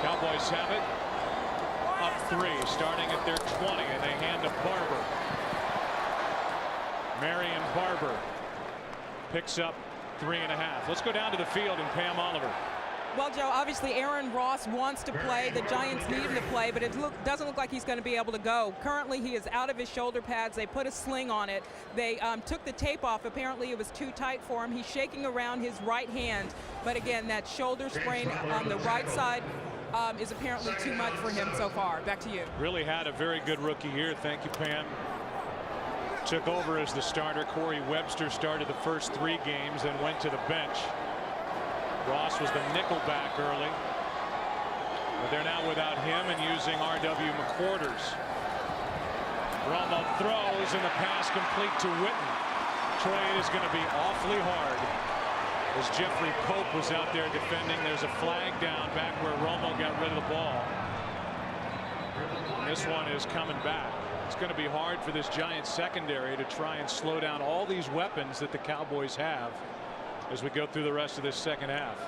Cowboys have it. Up 3, starting at their 20, and they hand to Barber. Marion Barber picks up 3.5. Let's go down to the field and Pam Oliver. Well, Joe, obviously Aaron Ross wants to play. The Giants need him to play, but it doesn't look like he's going to be able to go. Currently, he is out of his shoulder pads. They put a sling on it. They took the tape off. Apparently, it was too tight for him. He's shaking around his right hand. But again, that shoulder sprain on the right side is apparently too much for him so far. Back to you. Really had a very good rookie year. Thank you, Pam. Took over as the starter. Corey Webster started the first 3 games and went to the bench. Ross was the nickel back early, but they're now without him and using R.W. McQuarters. Romo throws and the pass complete to Witten. Troy, it is going to be awfully hard as Jeffrey Pope was out there defending. There's a flag down back where Romo got rid of the ball. And this one is coming back. It's going to be hard for this Giants secondary to try and slow down all these weapons that the Cowboys have as we go through the rest of this second half.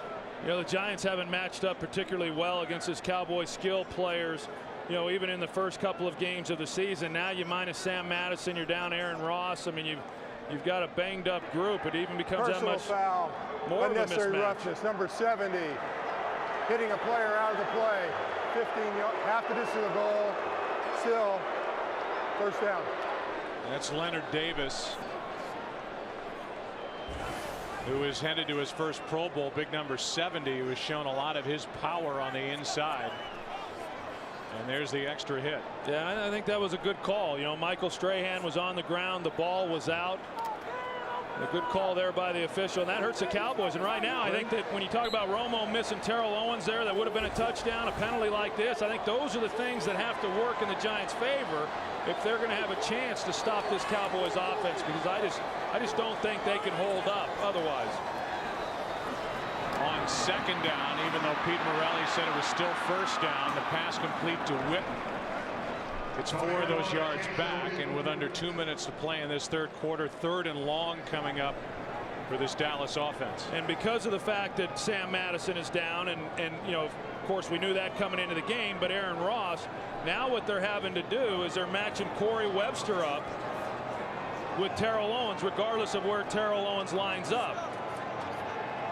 You know, the Giants haven't matched up particularly well against this Cowboys skill players, you know, even in the first couple of games of the season. Now you minus Sam Madison, you're down Aaron Ross. I mean, you've got a banged up group. It even becomes Personal that much foul, more of a unnecessary mismatch. roughness, number 70, hitting a player out of the play. 15 yards, half the distance of the goal, still 1st down. That's Leonard Davis, who is headed to his first Pro Bowl, big number 70, who has shown a lot of his power on the inside. And there's the extra hit. Yeah, I think that was a good call. You know, Michael Strahan was on the ground, the ball was out. A good call there by the official, and that hurts the Cowboys. And right now, I think that when you talk about Romo missing Terrell Owens there, that would have been a touchdown. A penalty like this, I think those are the things that have to work in the Giants' favor if they're going to have a chance to stop this Cowboys offense, because I just don't think they can hold up otherwise. On 2nd down, even though Pete Morelli said it was still 1st down, the pass complete to Witten. It's 4 of those yards back, and with under 2 minutes to play in this 3rd quarter, 3rd and long coming up for this Dallas offense. And because of the fact that Sam Madison is down, and you know, of course we knew that coming into the game, but Aaron Ross, now what they're having to do is they're matching Corey Webster up with Terrell Owens, regardless of where Terrell Owens lines up.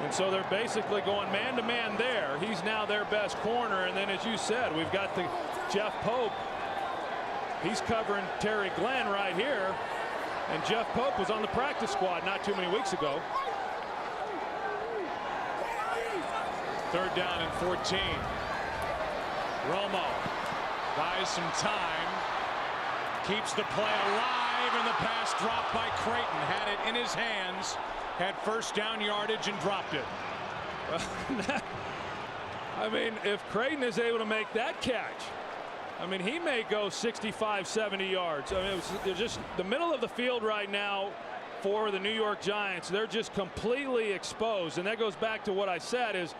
And so they're basically going man-to-man there. He's now their best corner, and then as you said, we've got the Jeff Pope. He's covering Terry Glenn right here, and Jeff Pope was on the practice squad not too many weeks ago. 3rd down and 14. Romo buys some time, keeps the play alive, and the pass dropped by Creighton. Had it in his hands, had first down yardage, and dropped it. I mean, if Creighton is able to make that catch, I mean, he may go 65, 70 yards. I mean, it's just the middle of the field right now for the New York Giants. They're just completely exposed, and that goes back to what I said is,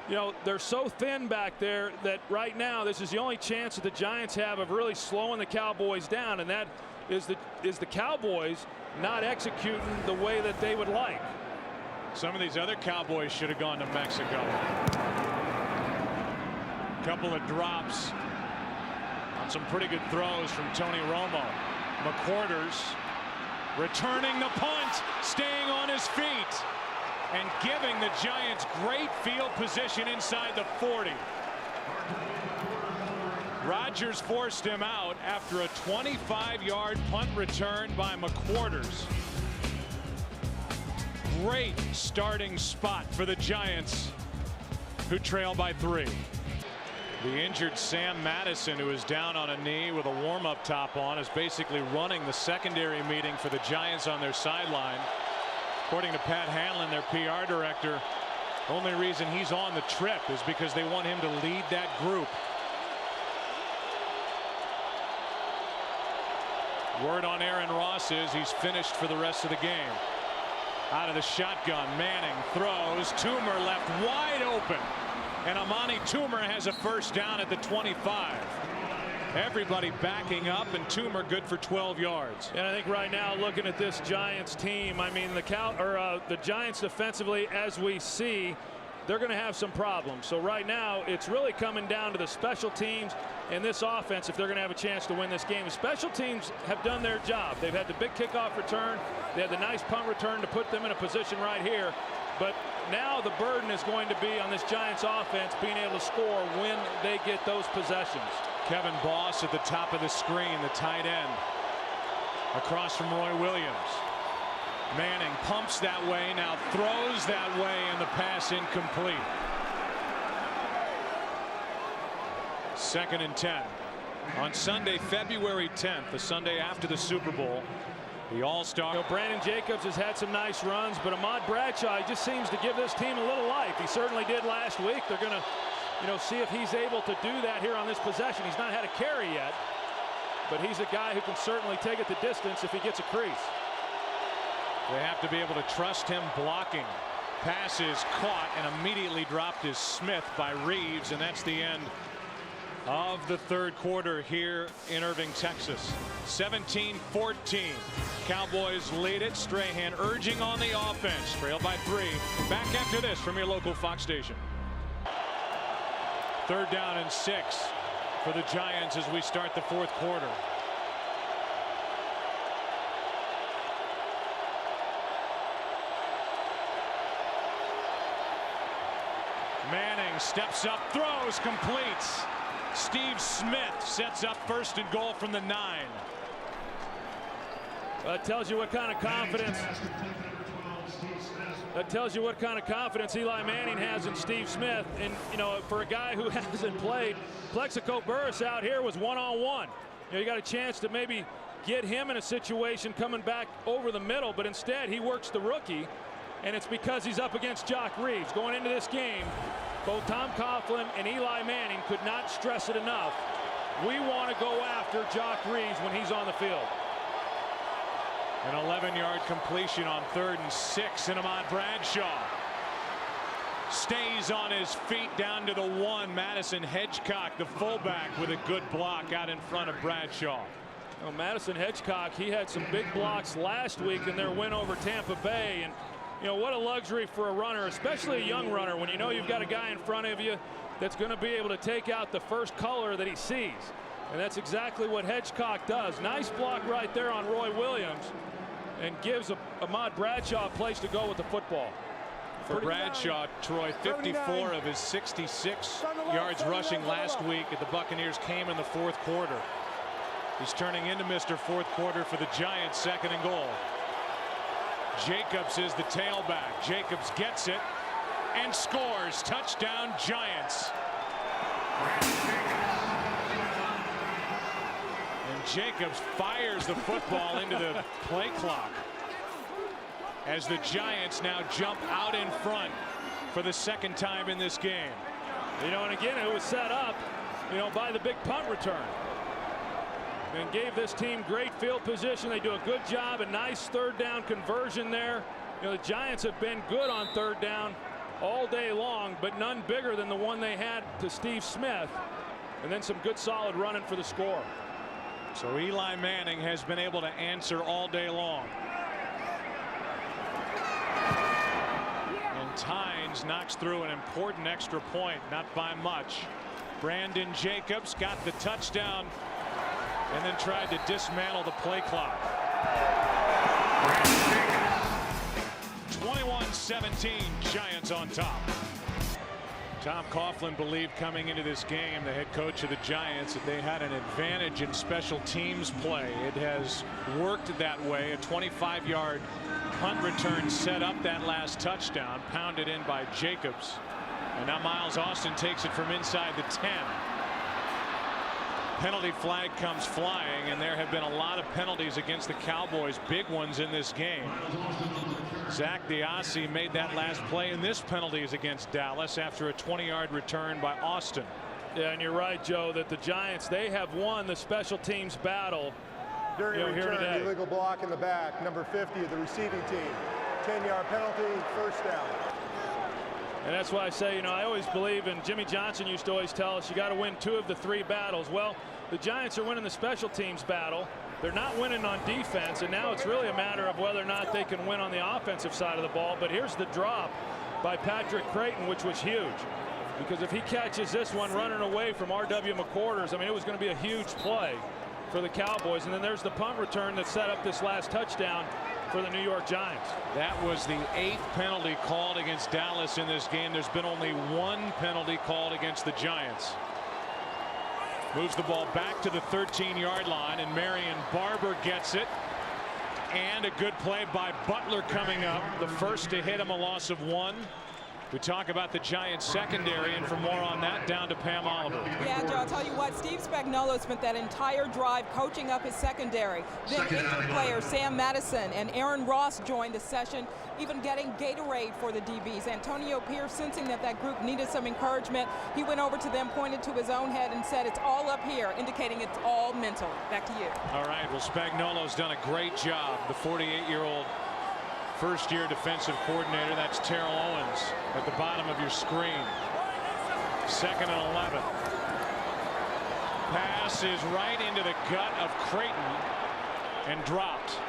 you know, they're so thin back there that right now this is the only chance that the Giants have of really slowing the Cowboys down, and that is the Cowboys not executing the way that they would like. Some of these other Cowboys should have gone to Mexico. Couple of drops on some pretty good throws from Tony Romo. McQuarters returning the punt, staying on his feet, and giving the Giants great field position inside the 40. Rodgers forced him out after a 25-yard punt return by McQuarters. Great starting spot for the Giants, who trail by 3. The injured Sam Madison, who is down on a knee with a warm-up top on, is basically running the secondary meeting for the Giants on their sideline. According to Pat Hanlon, their PR director, the only reason he's on the trip is because they want him to lead that group. Word on Aaron Ross is he's finished for the rest of the game. Out of the shotgun, Manning throws. Toomer left wide open. And Amani Toomer has a first down at the 25. Everybody backing up, and Toomer good for 12 yards. And I think right now, looking at this Giants team, I mean, the Giants defensively, as we see, they're going to have some problems. So right now, it's really coming down to the special teams and this offense if they're going to have a chance to win this game. The special teams have done their job. They've had the big kickoff return. They had the nice punt return to put them in a position right here. But now the burden is going to be on this Giants offense being able to score when they get those possessions. Kevin Boss at the top of the screen, the tight end, across from Roy Williams. Manning pumps that way, now throws that way, and the pass incomplete. 2nd and 10. On Sunday, February 10th, the Sunday after the Super Bowl, the All-Star. You know, Brandon Jacobs has had some nice runs, but Ahmad Bradshaw just seems to give this team a little life. He certainly did last week. They're going to, you know, see if he's able to do that here on this possession. He's not had a carry yet, but he's a guy who can certainly take it the distance if he gets a crease. They have to be able to trust him blocking. Pass is caught and immediately dropped is Smith by Reeves, and that's the end of the 3rd quarter here in Irving, Texas. 17-14. Cowboys lead it. Strahan urging on the offense. Trailed by 3. Back after this from your local Fox station. 3rd down and 6 for the Giants as we start the 4th quarter. Manning steps up, throws, completes. Steve Smith sets up 1st and goal from the 9. That tells you what kind of confidence. That tells you what kind of confidence Eli Manning has in Steve Smith. And, you know, for a guy who hasn't played, Plexico Burris out here was one-on-one. You know, you got a chance to maybe get him in a situation coming back over the middle, but instead he works the rookie, and it's because he's up against Jock Reeves. Going into this game, both Tom Coughlin and Eli Manning could not stress it enough. We want to go after Jock Reeves when he's on the field. An 11-yard completion on 3rd and 6, and Ahmad Bradshaw stays on his feet down to the 1. Madison Hedgecock, the fullback, with a good block out in front of Bradshaw. Well, Madison Hedgecock, he had some big blocks last week in their win over Tampa Bay, and you know what a luxury for a runner, especially a young runner, when you know you've got a guy in front of you that's going to be able to take out the first color that he sees. And that's exactly what Hedgecock does. Nice block right there on Roy Williams, and gives Ahmad Bradshaw a place to go with the football. For Bradshaw, Troy, 54 of his 66 yards rushing last week at the Buccaneers came in the 4th quarter. He's turning into Mr. 4th quarter for the Giants. 2nd and goal. Jacobs is the tailback. Jacobs gets it and scores. Touchdown, Giants. Jacobs fires the football into the play clock as the Giants now jump out in front for the second time in this game. You know, and again, it was set up, you know, by the big punt return. And gave this team great field position. They do a good job, a nice third down conversion there. You know, the Giants have been good on third down all day long, but none bigger than the one they had to Steve Smith. And then some good solid running for the score. So Eli Manning has been able to answer all day long. And Tynes knocks through an important extra point, not by much. Brandon Jacobs got the touchdown and then tried to dismantle the play clock. 21-17, Giants on top. Tom Coughlin believed coming into this game, the head coach of the Giants, that they had an advantage in special teams play. It has worked that way. A 25-yard punt return set up that last touchdown, pounded in by Jacobs. And now Miles Austin takes it from inside the 10. Penalty flag comes flying, and there have been a lot of penalties against the Cowboys, big ones in this game. Zach Diassi made that last play, and this penalty is against Dallas after a 20-yard return by Austin. Yeah, and you're right, Joe, that the Giants, they have won the special teams battle. During return, the illegal block in the back, number 50 of the receiving team. 10-yard penalty, first down. And that's why I say, you know, I always believe, and Jimmy Johnson used to always tell us, you got to win 2 of the 3 battles. Well, the Giants are winning the special teams battle. They're not winning on defense, and now it's really a matter of whether or not they can win on the offensive side of the ball. But here's the drop by Patrick Creighton, which was huge, because if he catches this one running away from R.W. McQuarters, I mean, it was going to be a huge play for the Cowboys. And then there's the punt return that set up this last touchdown for the New York Giants. That was the 8th penalty called against Dallas in this game. There's been only 1 penalty called against the Giants. Moves the ball back to the 13-yard line, and Marion Barber gets it. And a good play by Butler coming up, the first to hit him, a loss of 1. We talk about the Giants secondary, and for more on that, down to Pam Oliver. Yeah, Joe, I'll tell you what, Steve Spagnuolo spent that entire drive coaching up his secondary. Then injured players Sam Madison and Aaron Ross joined the session, even getting Gatorade for the DBs. Antonio Pierce, sensing that that group needed some encouragement, he went over to them, pointed to his own head, and said, "It's all up here," indicating it's all mental. Back to you. All right, well, Spagnuolo's done a great job. The 48-year-old first-year defensive coordinator. That's Terrell Owens at the bottom of your screen. 2nd and 11. Pass is right into the gut of Creighton and dropped.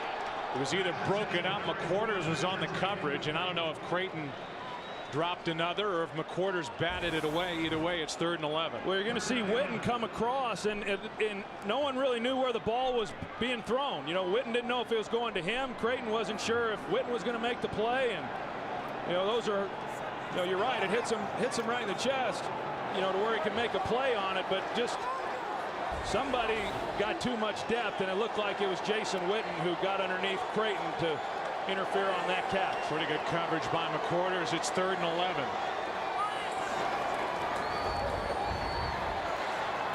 It was either broken up, McQuarters was on the coverage, and I don't know if Creighton dropped another or if McQuarters batted it away. Either way, it's 3rd and 11. Well, you're going to see Witten come across, and no one really knew where the ball was being thrown. You know, Witten didn't know if it was going to him. Creighton wasn't sure if Witten was going to make the play, and you know, those are, you know, you're right. It hits him right in the chest, you know, to where he can make a play on it, but just somebody got too much depth, and it looked like it was Jason Witten who got underneath Creighton to interfere on that catch. Pretty good coverage by McQuarters. It's 3rd and 11.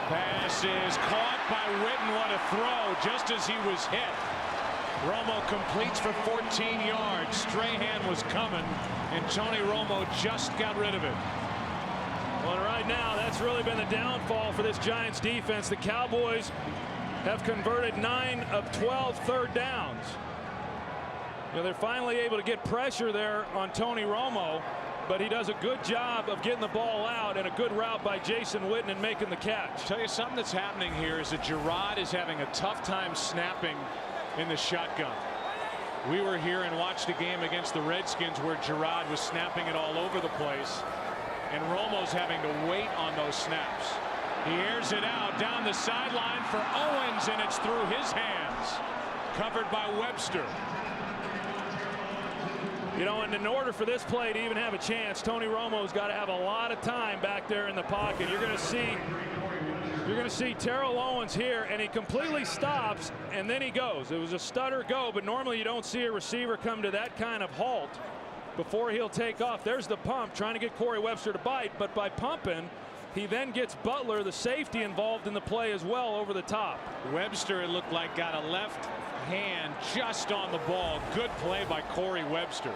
Pass is caught by Witten. What a throw, just as he was hit. Romo completes for 14 yards. Strahan was coming, and Tony Romo just got rid of it. Well, right now, that's really been the downfall for this Giants defense. The Cowboys have converted 9 of 12 third downs. You know, they're finally able to get pressure there on Tony Romo, but he does a good job of getting the ball out, and a good route by Jason Witten and making the catch. Tell you something that's happening here is that Gerard is having a tough time snapping in the shotgun. We were here and watched a game against the Redskins where Gerard was snapping it all over the place, and Romo's having to wait on those snaps. He airs it out down the sideline for Owens, and it's through his hands. Covered by Webster. You know, and in order for this play to even have a chance, Tony Romo's got to have a lot of time back there in the pocket. You're going to see Terrell Owens here, and he completely stops, and then he goes. It was a stutter go, but normally you don't see a receiver come to that kind of halt before he'll take off. There's the pump, trying to get Corey Webster to bite, but by pumping, He then gets Butler, the safety, involved in the play as well over the top. Webster, it looked like, got a left hand just on the ball. Good play by Corey Webster.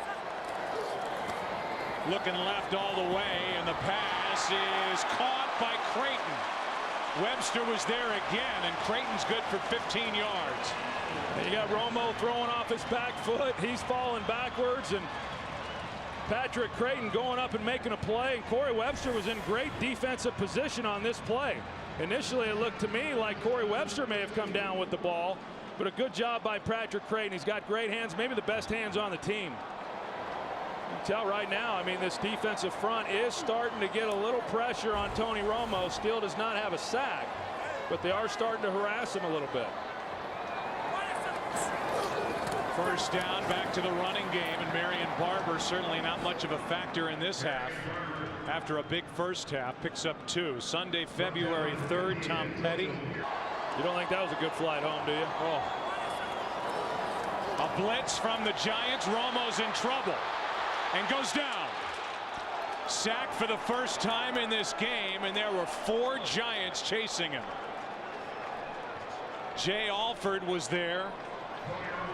Looking left all the way, and the pass is caught by Creighton. Webster was there again, and Creighton's good for 15 yards. And you got Romo throwing off his back foot. He's falling backwards, and Patrick Creighton going up and making a play. And Corey Webster was in great defensive position on this play. Initially, it looked to me like Corey Webster may have come down with the ball, but a good job by Patrick Creighton. He's got great hands, maybe the best hands on the team. You can tell right now, I mean, this defensive front is starting to get a little pressure on Tony Romo. Still does not have a sack, but they are starting to harass him a little bit. First down, back to the running game, and Marion Barber certainly not much of a factor in this half. After a big first half, picks up 2. Sunday, February 3rd, Tom Petty. You don't think that was a good flight home, do you? Oh. A blitz from the Giants. Romo's in trouble and goes down. Sacked for the first time in this game, and there were 4 Giants chasing him. Jay Alford was there.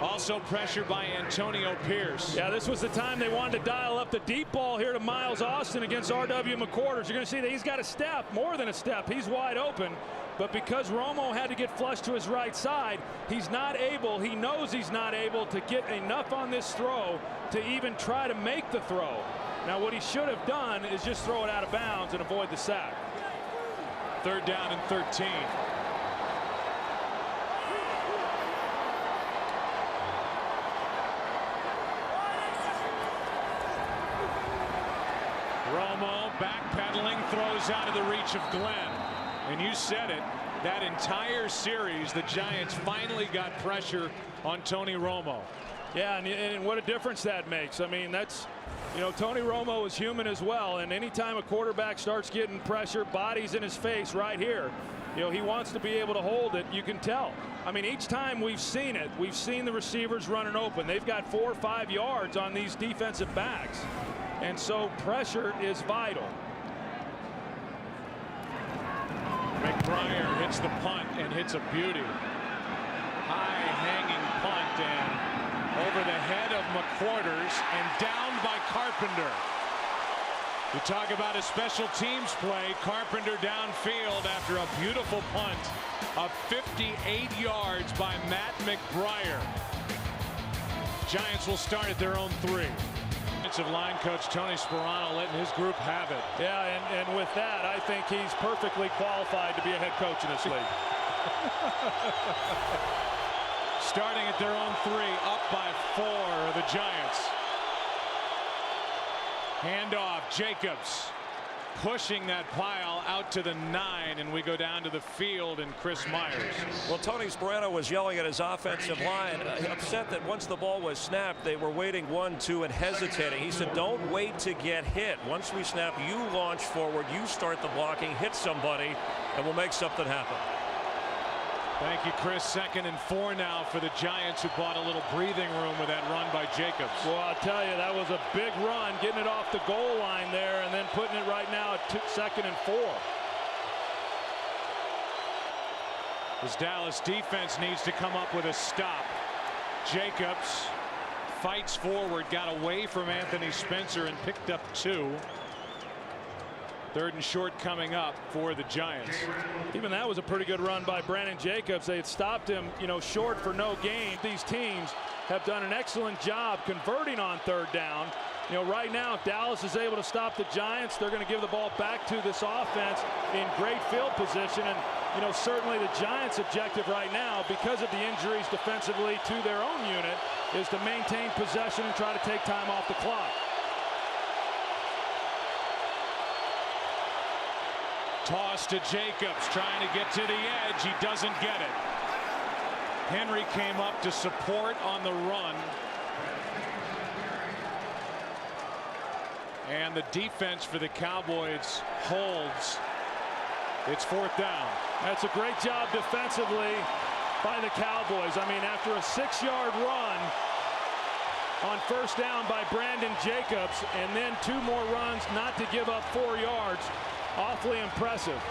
Also pressured by Antonio Pierce. Yeah, this was the time they wanted to dial up the deep ball here to Miles Austin against R.W. McQuarters. You're going to see that he's got a step, more than a step. He's wide open. But because Romo had to get flush to his right side, he's not able, he knows he's not able to get enough on this throw to even try to make the throw. Now, what he should have done is just throw it out of bounds and avoid the sack. 3rd down and 13. Romo backpedaling, throws out of the reach of Glenn. And you said it, that entire series, the Giants finally got pressure on Tony Romo. Yeah, and what a difference that makes. I mean, that's, you know, Tony Romo is human as well, and anytime a quarterback starts getting pressure, bodies in his face right here, you know, he wants to be able to hold it. You can tell. I mean, each time we've seen it, we've seen the receivers running open. They've got 4 or 5 yards on these defensive backs. And so pressure is vital. McBriar hits the punt and hits a beauty. High hanging punt and over the head of McQuarters and down by Carpenter. You talk about a special teams play. Carpenter downfield after a beautiful punt of 58 yards by Matt McBriar. Giants will start at their own 3. Offensive line coach Tony Sperano letting his group have it. Yeah, and with that, I think he's perfectly qualified to be a head coach in this league. Starting at their own 3, up by 4 are the Giants. Handoff, Jacobs pushing that pile out to the 9, and we go down to the field and Chris Myers. Well, Tony Sperano was yelling at his offensive line, upset that once the ball was snapped, they were waiting 1, 2, and hesitating. He said, don't wait to get hit. Once we snap, you launch forward, you start the blocking, hit somebody, and we'll make something happen. Thank you, Chris. 2nd and 4 now for the Giants, who bought a little breathing room with that run by Jacobs. Well, I'll tell you, that was a big run, getting it off the goal line there and then putting it right now at 2nd and 4. This Dallas defense needs to come up with a stop. Jacobs fights forward, got away from Anthony Spencer and picked up 2. 3rd and short coming up for the Giants. Even that was a pretty good run by Brandon Jacobs. They had stopped him, you know, short for no gain. These teams have done an excellent job converting on 3rd down. You know, right now, if Dallas is able to stop the Giants, they're going to give the ball back to this offense in great field position. And, you know, certainly the Giants' objective right now, because of the injuries defensively to their own unit, is to maintain possession and try to take time off the clock. Toss to Jacobs, trying to get to the edge. He doesn't get it. Henry came up to support on the run. And the defense for the Cowboys holds. It's 4th down. That's a great job defensively by the Cowboys. I mean, after a 6-yard run on 1st down by Brandon Jacobs, and then 2 more runs not to give up 4 yards. awfully impressive.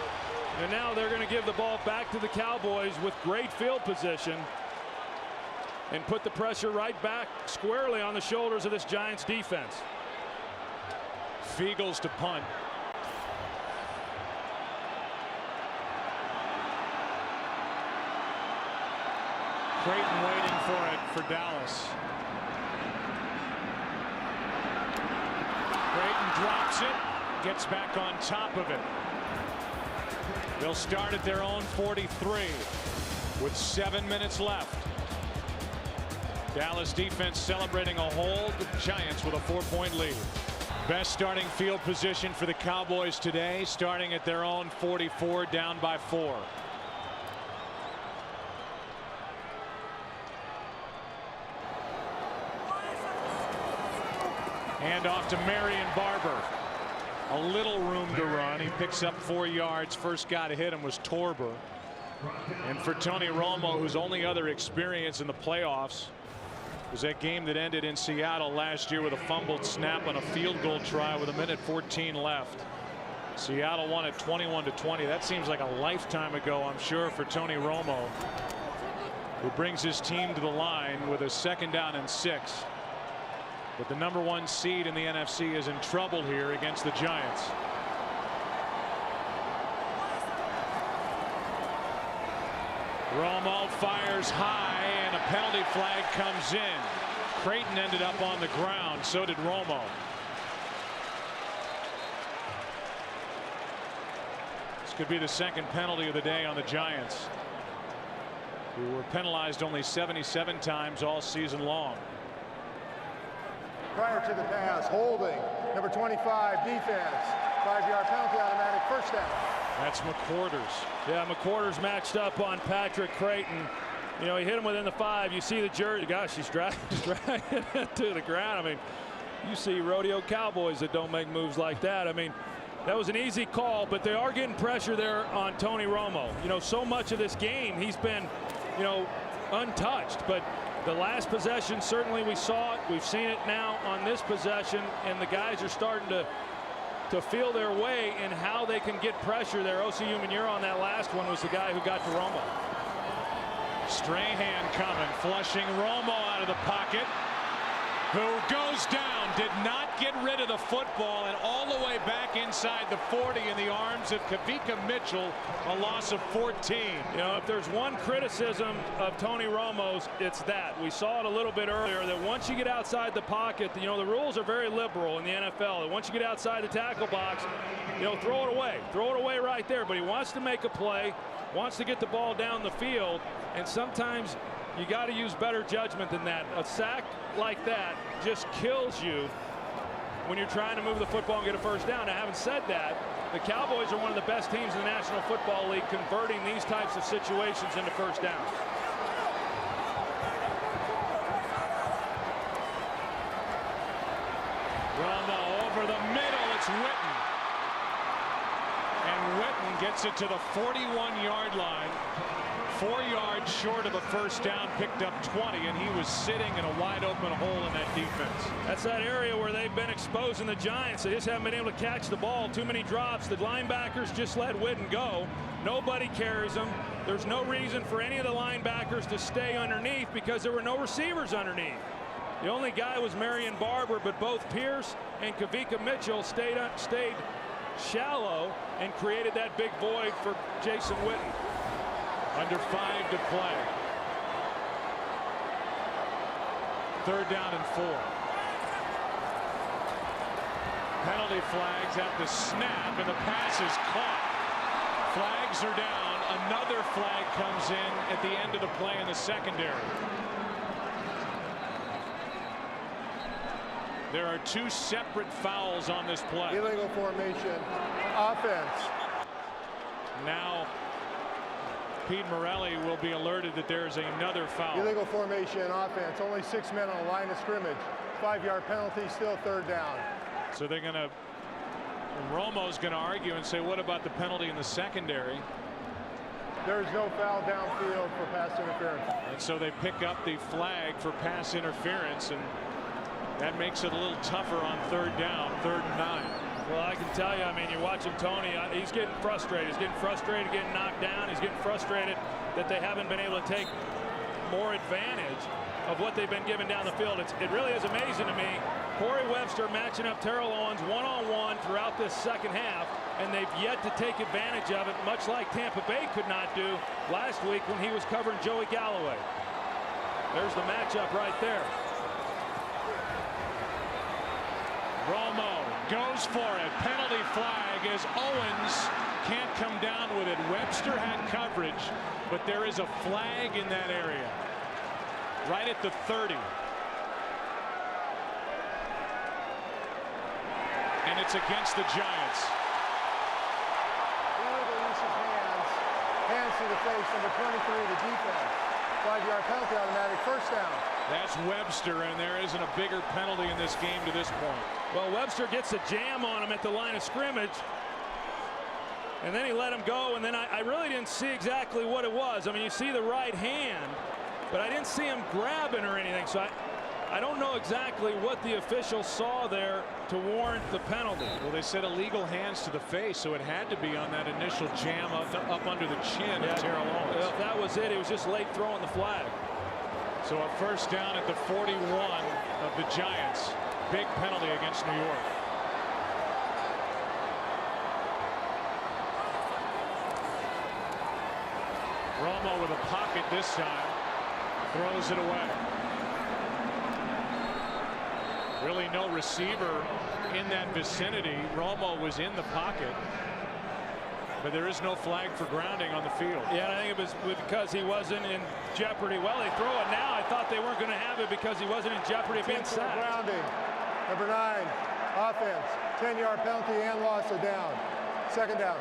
And now they're going to give the ball back to the Cowboys with great field position and put the pressure right back squarely on the shoulders of this Giants defense. Fiegels to punt. Creighton waiting for it for Dallas. Creighton drops it, gets back on top of it. They'll start at their own 43 with 7 minutes left. Dallas defense celebrating a hold. The Giants with a 4-point lead. Best starting field position for the Cowboys today, starting at their own 44, down by 4. Hand off to Marion Barber. A little room to run. He picks up 4 yards. First guy to hit him was Torber. And for Tony Romo, whose only other experience in the playoffs was that game that ended in Seattle last year with a fumbled snap on a field goal try with 1:14 left. Seattle won it 21-20. That seems like a lifetime ago, I'm sure, for Tony Romo, who brings his team to the line with a 2nd down and 6. But the #1 seed in the NFC is in trouble here against the Giants. Romo fires high and a penalty flag comes in. Creighton ended up on the ground. So did Romo. This could be the 2nd penalty of the day on the Giants, who were penalized only 77 times all season long. Prior to the pass, holding, number 25, defense, 5-yard penalty, automatic, first down. That's McQuarters. Yeah, McQuarters matched up on Patrick Creighton. You know, he hit him within the 5. You see the jersey. Gosh, he's dragging it to the ground. I mean, you see rodeo cowboys that don't make moves like that. I mean, that was an easy call, but they are getting pressure there on Tony Romo. You know, so much of this game he's been, you know, untouched. But the last possession, certainly we saw it. We've seen it now on this possession, and the guys are starting to feel their way in how they can get pressure there. OCU Manure on that last one was the guy who got to Romo. Strahan coming, flushing Romo out of the pocket, who goes down, did not get rid of the football, and all the way back inside the 40 in the arms of Kavika Mitchell, a loss of 14. You know, if there's one criticism of Tony Romo's, it's that. We saw it a little bit earlier, that once you get outside the pocket, you know, the rules are very liberal in the NFL, that once you get outside the tackle box, you know, throw it away right there. But he wants to make a play, wants to get the ball down the field, and sometimes you got to use better judgment than that. A sack like that just kills you when you're trying to move the football and get a first down. Now, having said that, the Cowboys are one of the best teams in the National Football League converting these types of situations into first downs. Romo over the middle. It's Witten. And Witten gets it to the 41-yard line. 4 yards short of a first down, picked up 20, and he was sitting in a wide open hole in that defense. That's that area where they've been exposing the Giants. They just haven't been able to catch the ball. Too many drops. The linebackers just let Witten go. Nobody carries him. There's no reason for any of the linebackers to stay underneath because there were no receivers underneath. The only guy was Marion Barber, but both Pierce and Kavika Mitchell stayed shallow and created that big void for Jason Witten. Under 5 to play. 3rd down and 4. Penalty flags at the snap, and the pass is caught. Flags are down. Another flag comes in at the end of the play in the secondary. There are 2 separate fouls on this play. Illegal formation, offense. Now Pete Morelli will be alerted that there's another foul. Illegal formation, offense. Only 6 men on the line of scrimmage. 5-yard penalty, still 3rd down. So they're going to, Romo's going to argue and say, what about the penalty in the secondary? There's no foul downfield for pass interference. And so they pick up the flag for pass interference, and that makes it a little tougher on 3rd down, 3rd and 9. Well, I can tell you, I mean, you're watching Tony, he's getting frustrated. He's getting frustrated, getting knocked down. He's getting frustrated that they haven't been able to take more advantage of what they've been given down the field. It really is amazing to me. Corey Webster matching up Terrell Owens one-on-one throughout this second half, and they've yet to take advantage of it, much like Tampa Bay could not do last week when he was covering Joey Galloway. There's the matchup right there. Romo goes for it. Penalty flag as Owens can't come down with it. Webster had coverage, but there is a flag in that area. Right at the 30. And it's against the Giants. Illegal use of hands. Hands to the face, number 23, the defense. 5-yard penalty, automatic first down. That's Webster, and there isn't a bigger penalty in this game to this point. Well, Webster gets a jam on him at the line of scrimmage, and then he let him go, and then I really didn't see exactly what it was. I mean, you see the right hand, but I didn't see him grabbing or anything, so I don't know exactly what the officials saw there to warrant the penalty. Well, they said illegal hands to the face, so it had to be on that initial jam up under the chin of Terrell Owens. Well, if that was it, he was just late throwing the flag. So a first down at the 41 of the Giants. Big penalty against New York. Romo with a pocket this time. Throws it away. Really no receiver in that vicinity. Romo was in the pocket, but there is no flag for grounding on the field. Yeah, and I think it was because he wasn't in jeopardy. Well, they throw it now. I thought they weren't going to have it because he wasn't in jeopardy of being sacked. Grounding. Number 9, offense. 10-yard penalty and loss of down. Second down.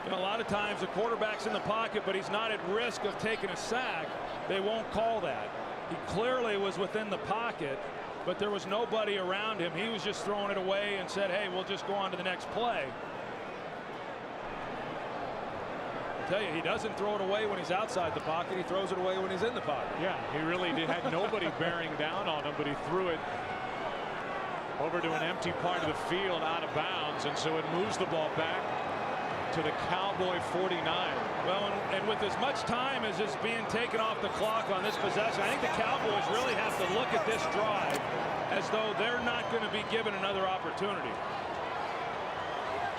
You know, a lot of times the quarterback's in the pocket, but he's not at risk of taking a sack. They won't call that. He clearly was within the pocket, but there was nobody around him. He was just throwing it away and said, hey, we'll just go on to the next play. I tell you, he doesn't throw it away when he's outside the pocket. He throws it away when he's in the pocket. Yeah, he really had nobody bearing down on him, but he threw it over to an empty part of the field out of bounds, and so it moves the ball back to the Cowboy 49. Well, and with as much time as is being taken off the clock on this possession, I think the Cowboys really have to look at this drive as though they're not going to be given another opportunity.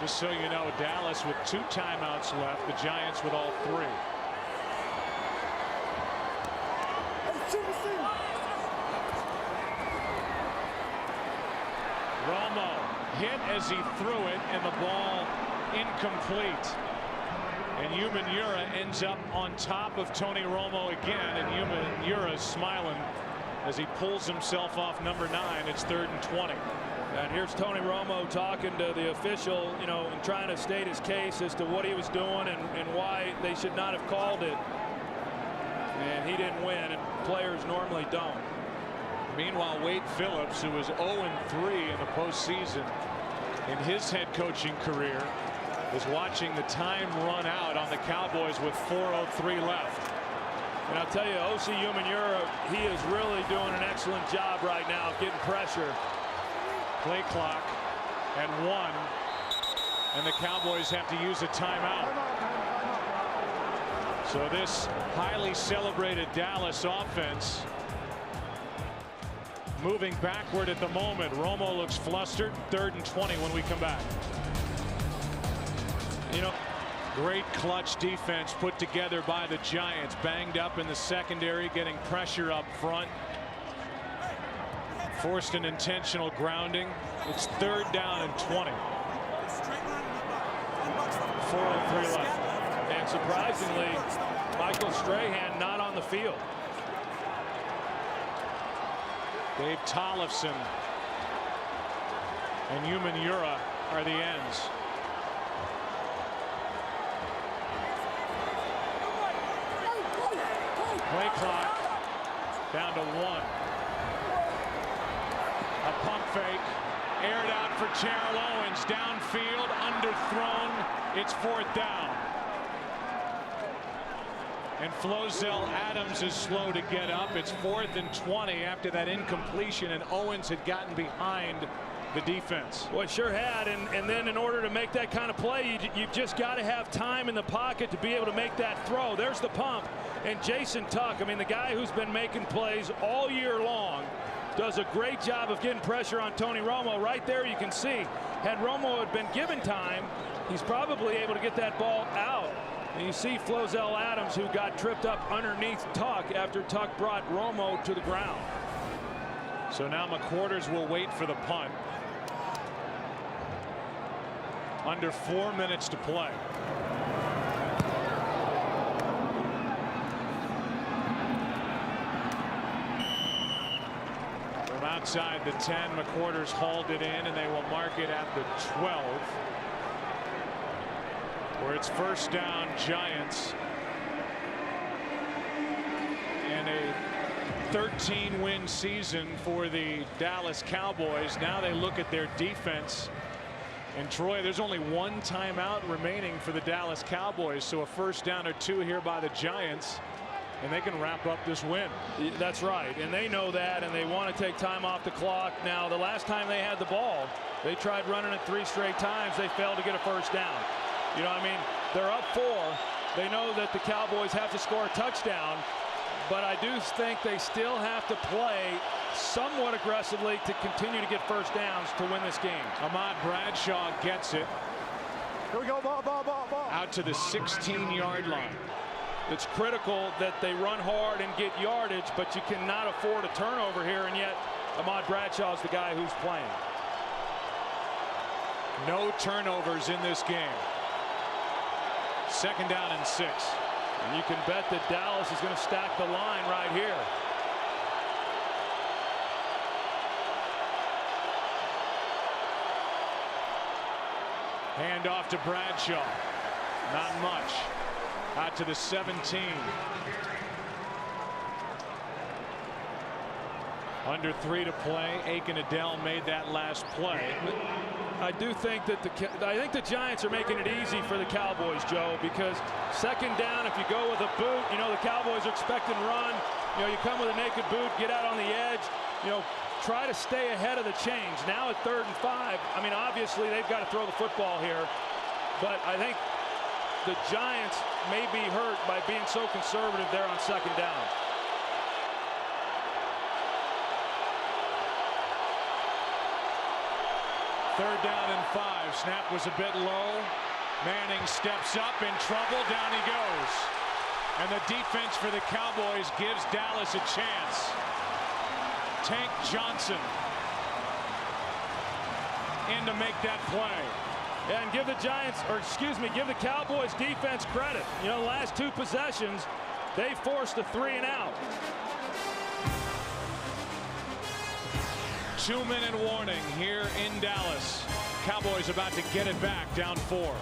Just so you know, Dallas with 2 timeouts left, the Giants with all 3. Romo hit as he threw it, and the ball incomplete. And Umanura ends up on top of Tony Romo again, and Umanura's smiling as he pulls himself off number 9. It's 3rd and 20. And here's Tony Romo talking to the official, you know, and trying to state his case as to what he was doing and why they should not have called it. And he didn't win, and players normally don't. Meanwhile, Wade Phillips, who was 0-3 in the postseason in his head coaching career, is watching the time run out on the Cowboys with 4:03 left. And I'll tell you, O.C. Umanura, he is really doing an excellent job right now of getting pressure. Play clock at 1, and the Cowboys have to use a timeout. So this highly celebrated Dallas offense moving backward at the moment. Romo looks flustered. 3rd and 20 when we come back. You know, great clutch defense put together by the Giants. Banged up in the secondary, getting pressure up front. Forced an intentional grounding. It's 3rd down and 20. 4:03 left. And surprisingly, Michael Strahan not on the field. Dave Tollefson and Umanura are the ends. Play clock down to 1. A pump fake, aired out for Terrell Owens, downfield, underthrown. It's 4th down. And Flozell Adams is slow to get up. It's 4th and 20 after that incompletion, and Owens had gotten behind the defense. Well, it sure had, and then in order to make that kind of play, you've just got to have time in the pocket to be able to make that throw. There's the pump, and Jason Tuck, I mean, the guy who's been making plays all year long, does a great job of getting pressure on Tony Romo. Right there you can see, had Romo had been given time, he's probably able to get that ball out. And you see Flozell Adams, who got tripped up underneath Tuck after Tuck brought Romo to the ground. So now McQuarters will wait for the punt. Under 4 minutes to play. From outside the 10, McQuarters hauled it in, and they will mark it at the 12. Where it's first down, Giants. And a 13-win season for the Dallas Cowboys. Now they look at their defense. And Troy, there's only one timeout remaining for the Dallas Cowboys, so a first down or two here by the Giants, and they can wrap up this win. That's right, and they know that, and they want to take time off the clock. Now, the last time they had the ball, they tried running it 3 straight times. They failed to get a first down. You know, I mean, they're up 4. They know that the Cowboys have to score a touchdown, but I do think they still have to play somewhat aggressively to continue to get first downs to win this game. Ahmad Bradshaw gets it. Here we go, ball. Out to the 16-yard line. It's critical that they run hard and get yardage, but you cannot afford a turnover here, and yet Ahmad Bradshaw is the guy who's playing. No turnovers in this game. Second down and 6. And you can bet that Dallas is going to stack the line right here. Hand off to Bradshaw. Not much. Out to the 17. Under 3 to play. Aiken Adele made that last play. I do think that the Giants are making it easy for the Cowboys, Joe, because second down, if you go with a boot, you know, the Cowboys are expecting run. You know, you come with a naked boot, get out on the edge, you know, try to stay ahead of the chains. Now at 3rd and 5, I mean, obviously they've got to throw the football here, but I think the Giants may be hurt by being so conservative there on second down. Third down and 5. Snap was a bit low. Manning steps up, in trouble. Down he goes. And the defense for the Cowboys gives Dallas a chance. Tank Johnson in to make that play. Yeah, and give the Giants, or excuse me, give the Cowboys defense credit. You know, the last 2 possessions, they forced a 3-and-out. 2-minute warning here in Dallas. Cowboys about to get it back, down 4.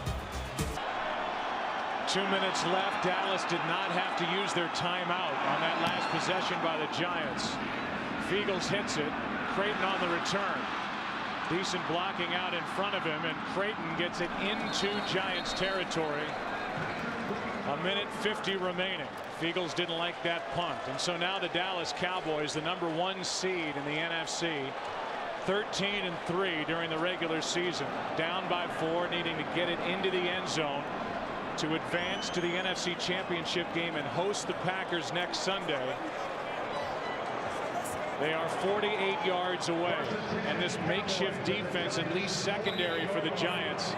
2 minutes left. Dallas did not have to use their timeout on that last possession by the Giants. Fiegels hits it. Creighton on the return. Decent blocking out in front of him, and Creighton gets it into Giants territory. 1:50 remaining. Fiegels didn't like that punt, and so now the Dallas Cowboys, the #1 seed in the NFC, 13-3 during the regular season, down by 4, needing to get it into the end zone to advance to the NFC Championship game and host the Packers next Sunday. They are 48 yards away, and this makeshift defense, at least secondary for the Giants,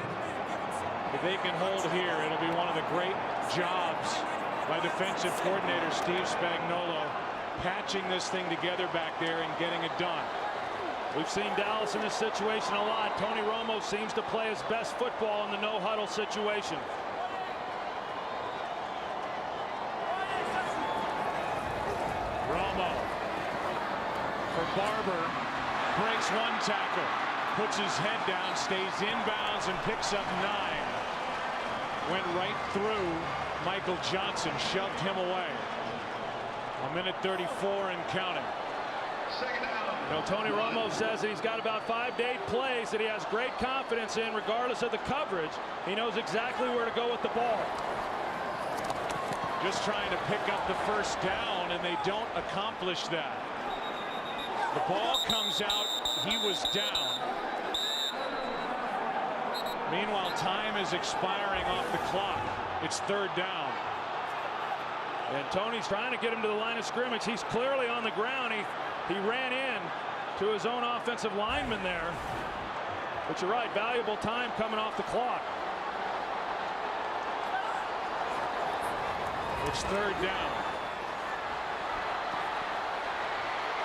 if they can hold here, it'll be one of the great jobs by defensive coordinator Steve Spagnuolo, patching this thing together back there and getting it done. We've seen Dallas in this situation a lot. Tony Romo seems to play his best football in the no-huddle situation. Romo for Barber, breaks 1 tackle, puts his head down, stays inbounds, and picks up 9. Went right through Michael Johnson, shoved him away. 1:34 and counting. You know, Tony Romo says that he's got about 5 to 8 plays that he has great confidence in, regardless of the coverage. He knows exactly where to go with the ball. Just trying to pick up the first down, and they don't accomplish that. The ball comes out. He was down. Meanwhile, time is expiring off the clock. It's third down. And Tony's trying to get him to the line of scrimmage. He's clearly on the ground. He ran in to his own offensive lineman there. But you're right, valuable time coming off the clock. It's third down.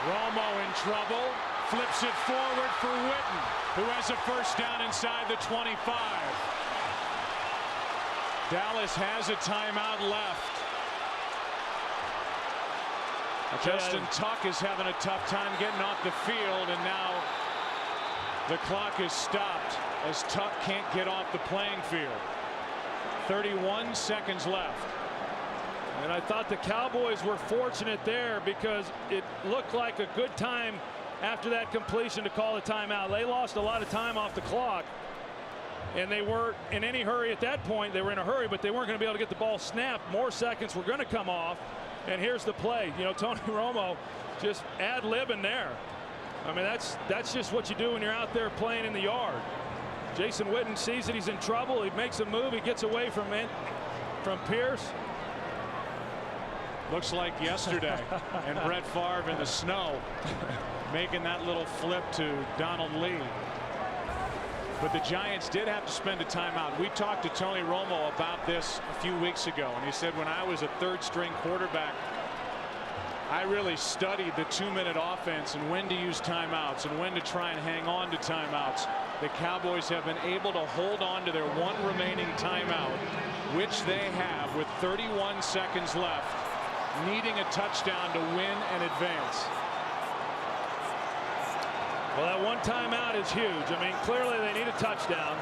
Romo in trouble. Flips it forward for Witten, who has a first down inside the 25. Dallas has a timeout left. Justin Tuck is having a tough time getting off the field, and now the clock is stopped as Tuck can't get off the playing field. 31 seconds left. And I thought the Cowboys were fortunate there because it looked like a good time after that completion to call a timeout. They lost a lot of time off the clock, and they weren't in any hurry at that point. They were in a hurry, but they weren't going to be able to get the ball snapped. More seconds were going to come off. And here's the play. You know, Tony Romo just ad-libbing there. I mean, that's just what you do when you're out there playing in the yard. Jason Witten sees that he's in trouble. He makes a move. He gets away from Pierce. Looks like yesterday. And Brett Favre in the snow making that little flip to Donald Lee. But the Giants did have to spend a timeout. We talked to Tony Romo about this a few weeks ago, and he said, when I was a third-string quarterback, I really studied the 2-minute offense and when to use timeouts and when to try and hang on to timeouts. The Cowboys have been able to hold on to their one remaining timeout, which they have with 31 seconds left, needing a touchdown to win and advance. Well, that one timeout is huge. I mean, clearly they need a touchdown,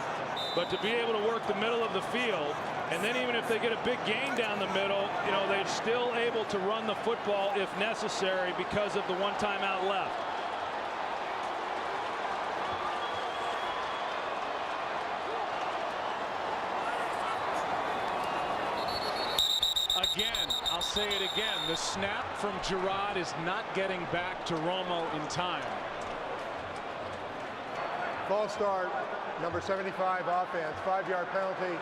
but to be able to work the middle of the field, and then even if they get a big gain down the middle, you know, they're still able to run the football if necessary because of the one timeout left. Again, I'll say it again. The snap from Gerard is not getting back to Romo in time. False start, number 75 offense, 5-yard penalty,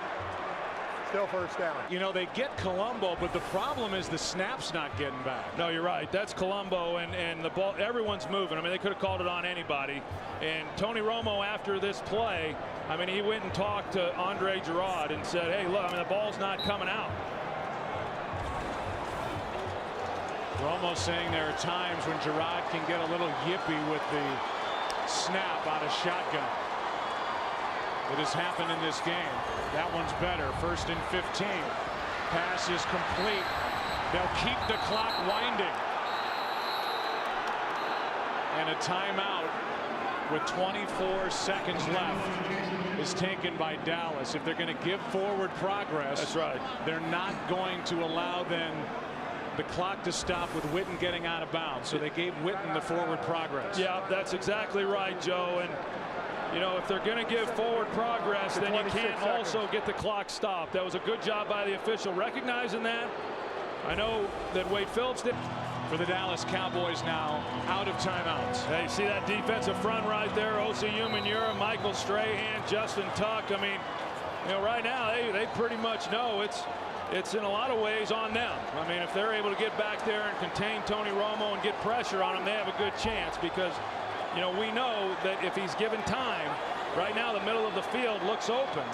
still first down. You know, they get Colombo, but the problem is the snap's not getting back. No, you're right. That's Colombo, and the ball, everyone's moving. I mean, they could have called it on anybody. And Tony Romo, after this play, I mean, he went and talked to Andre Gerard and said, hey, look, I mean, the ball's not coming out. Romo saying there are times when Gerard can get a little yippy with the snap out of shotgun. It has happened in this game. That one's better. 1st and 15. Pass is complete. They'll keep the clock winding. And a timeout with 24 seconds left is taken by Dallas. If they're going to give forward progress, that's right, they're not going to allow then the clock to stop with Witten getting out of bounds. So they gave Witten the forward progress. Yeah, that's exactly right, Joe. And you know, if they're going to give forward progress, then you can't also get the clock stopped. That was a good job by the official recognizing that. I know that Wade Phillips did. For the Dallas Cowboys now out of timeouts. Hey, see that defensive front right there? Osi Umenyiora, Michael Strahan, Justin Tuck. I mean, you know, right now they pretty much know it's in a lot of ways on them. I mean, if they're able to get back there and contain Tony Romo and get pressure on him, they have a good chance because, you know, we know that if he's given time, right now the middle of the field looks open,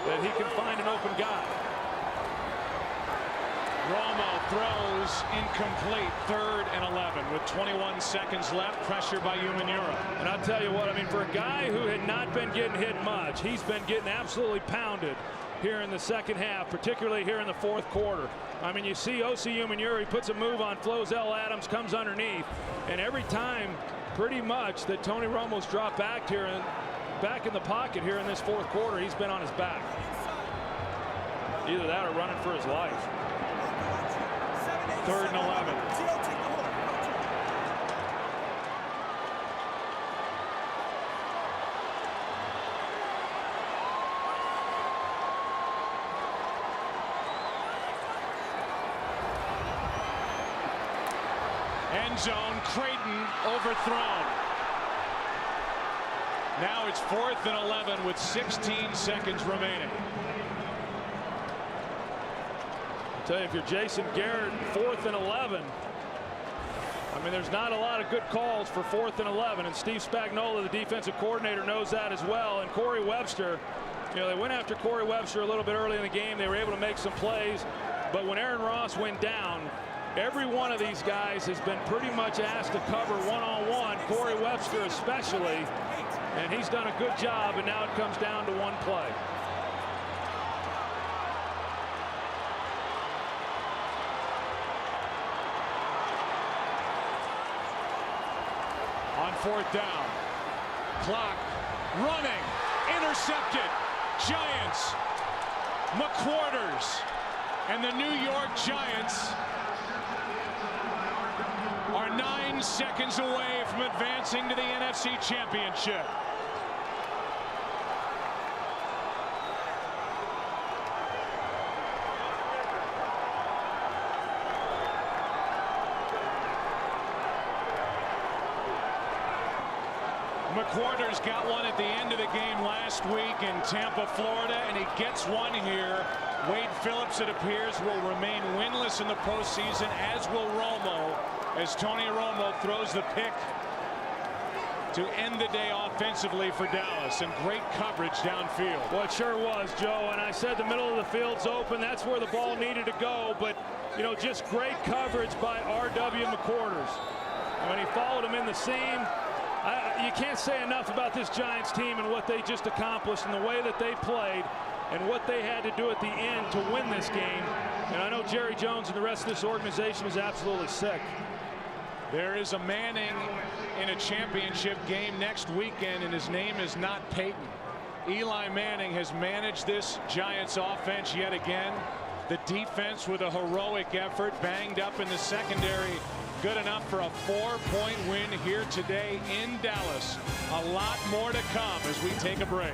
that he can find an open guy. Romo throws incomplete. 3rd and 11 with 21 seconds left. Pressure by Umenyiora. And I'll tell you what, I mean, for a guy who had not been getting hit much, he's been getting absolutely pounded here in the second half, particularly here in the 4th quarter. I mean, you see Osi Umenyiora, he puts a move on Flozell Adams, comes underneath, and every time pretty much that Tony Romo's dropped back here and back in the pocket here in this 4th quarter, he's been on his back. Either that or running for his life. 3rd and 11. End zone, Creighton overthrown. Now it's 4th and 11 with 16 seconds remaining. I'll tell you, if you're Jason Garrett, 4th and 11. I mean, there's not a lot of good calls for 4th and 11, and Steve Spagnuolo, the defensive coordinator, knows that as well. And Corey Webster, you know, they went after Corey Webster a little bit early in the game. They were able to make some plays, but when Aaron Ross went down, every one of these guys has been pretty much asked to cover one-on-one, Corey Webster especially, and he's done a good job, and now it comes down to one play. On 4th down, clock running, intercepted. Giants, McQuarters, and the New York Giants are 9 seconds away from advancing to the NFC Championship. McQuarters got one at the end of the game last week in Tampa, Florida, and he gets one here. Wade Phillips, it appears, will remain winless in the postseason, as will Romo, as Tony Romo throws the pick to end the day offensively for Dallas, and great coverage downfield. Well, it sure was, Joe, and I said the middle of the field's open. That's where the ball needed to go, but, you know, just great coverage by R.W. McQuarters. When he followed him in the seam, you can't say enough about this Giants team and what they just accomplished and the way that they played and what they had to do at the end to win this game. And I know Jerry Jones and the rest of this organization is absolutely sick. There is a Manning in a championship game next weekend, and his name is not Peyton. Eli Manning has managed this Giants offense yet again. The defense with a heroic effort, banged up in the secondary. Good enough for a 4-point win here today in Dallas. A lot more to come as we take a break.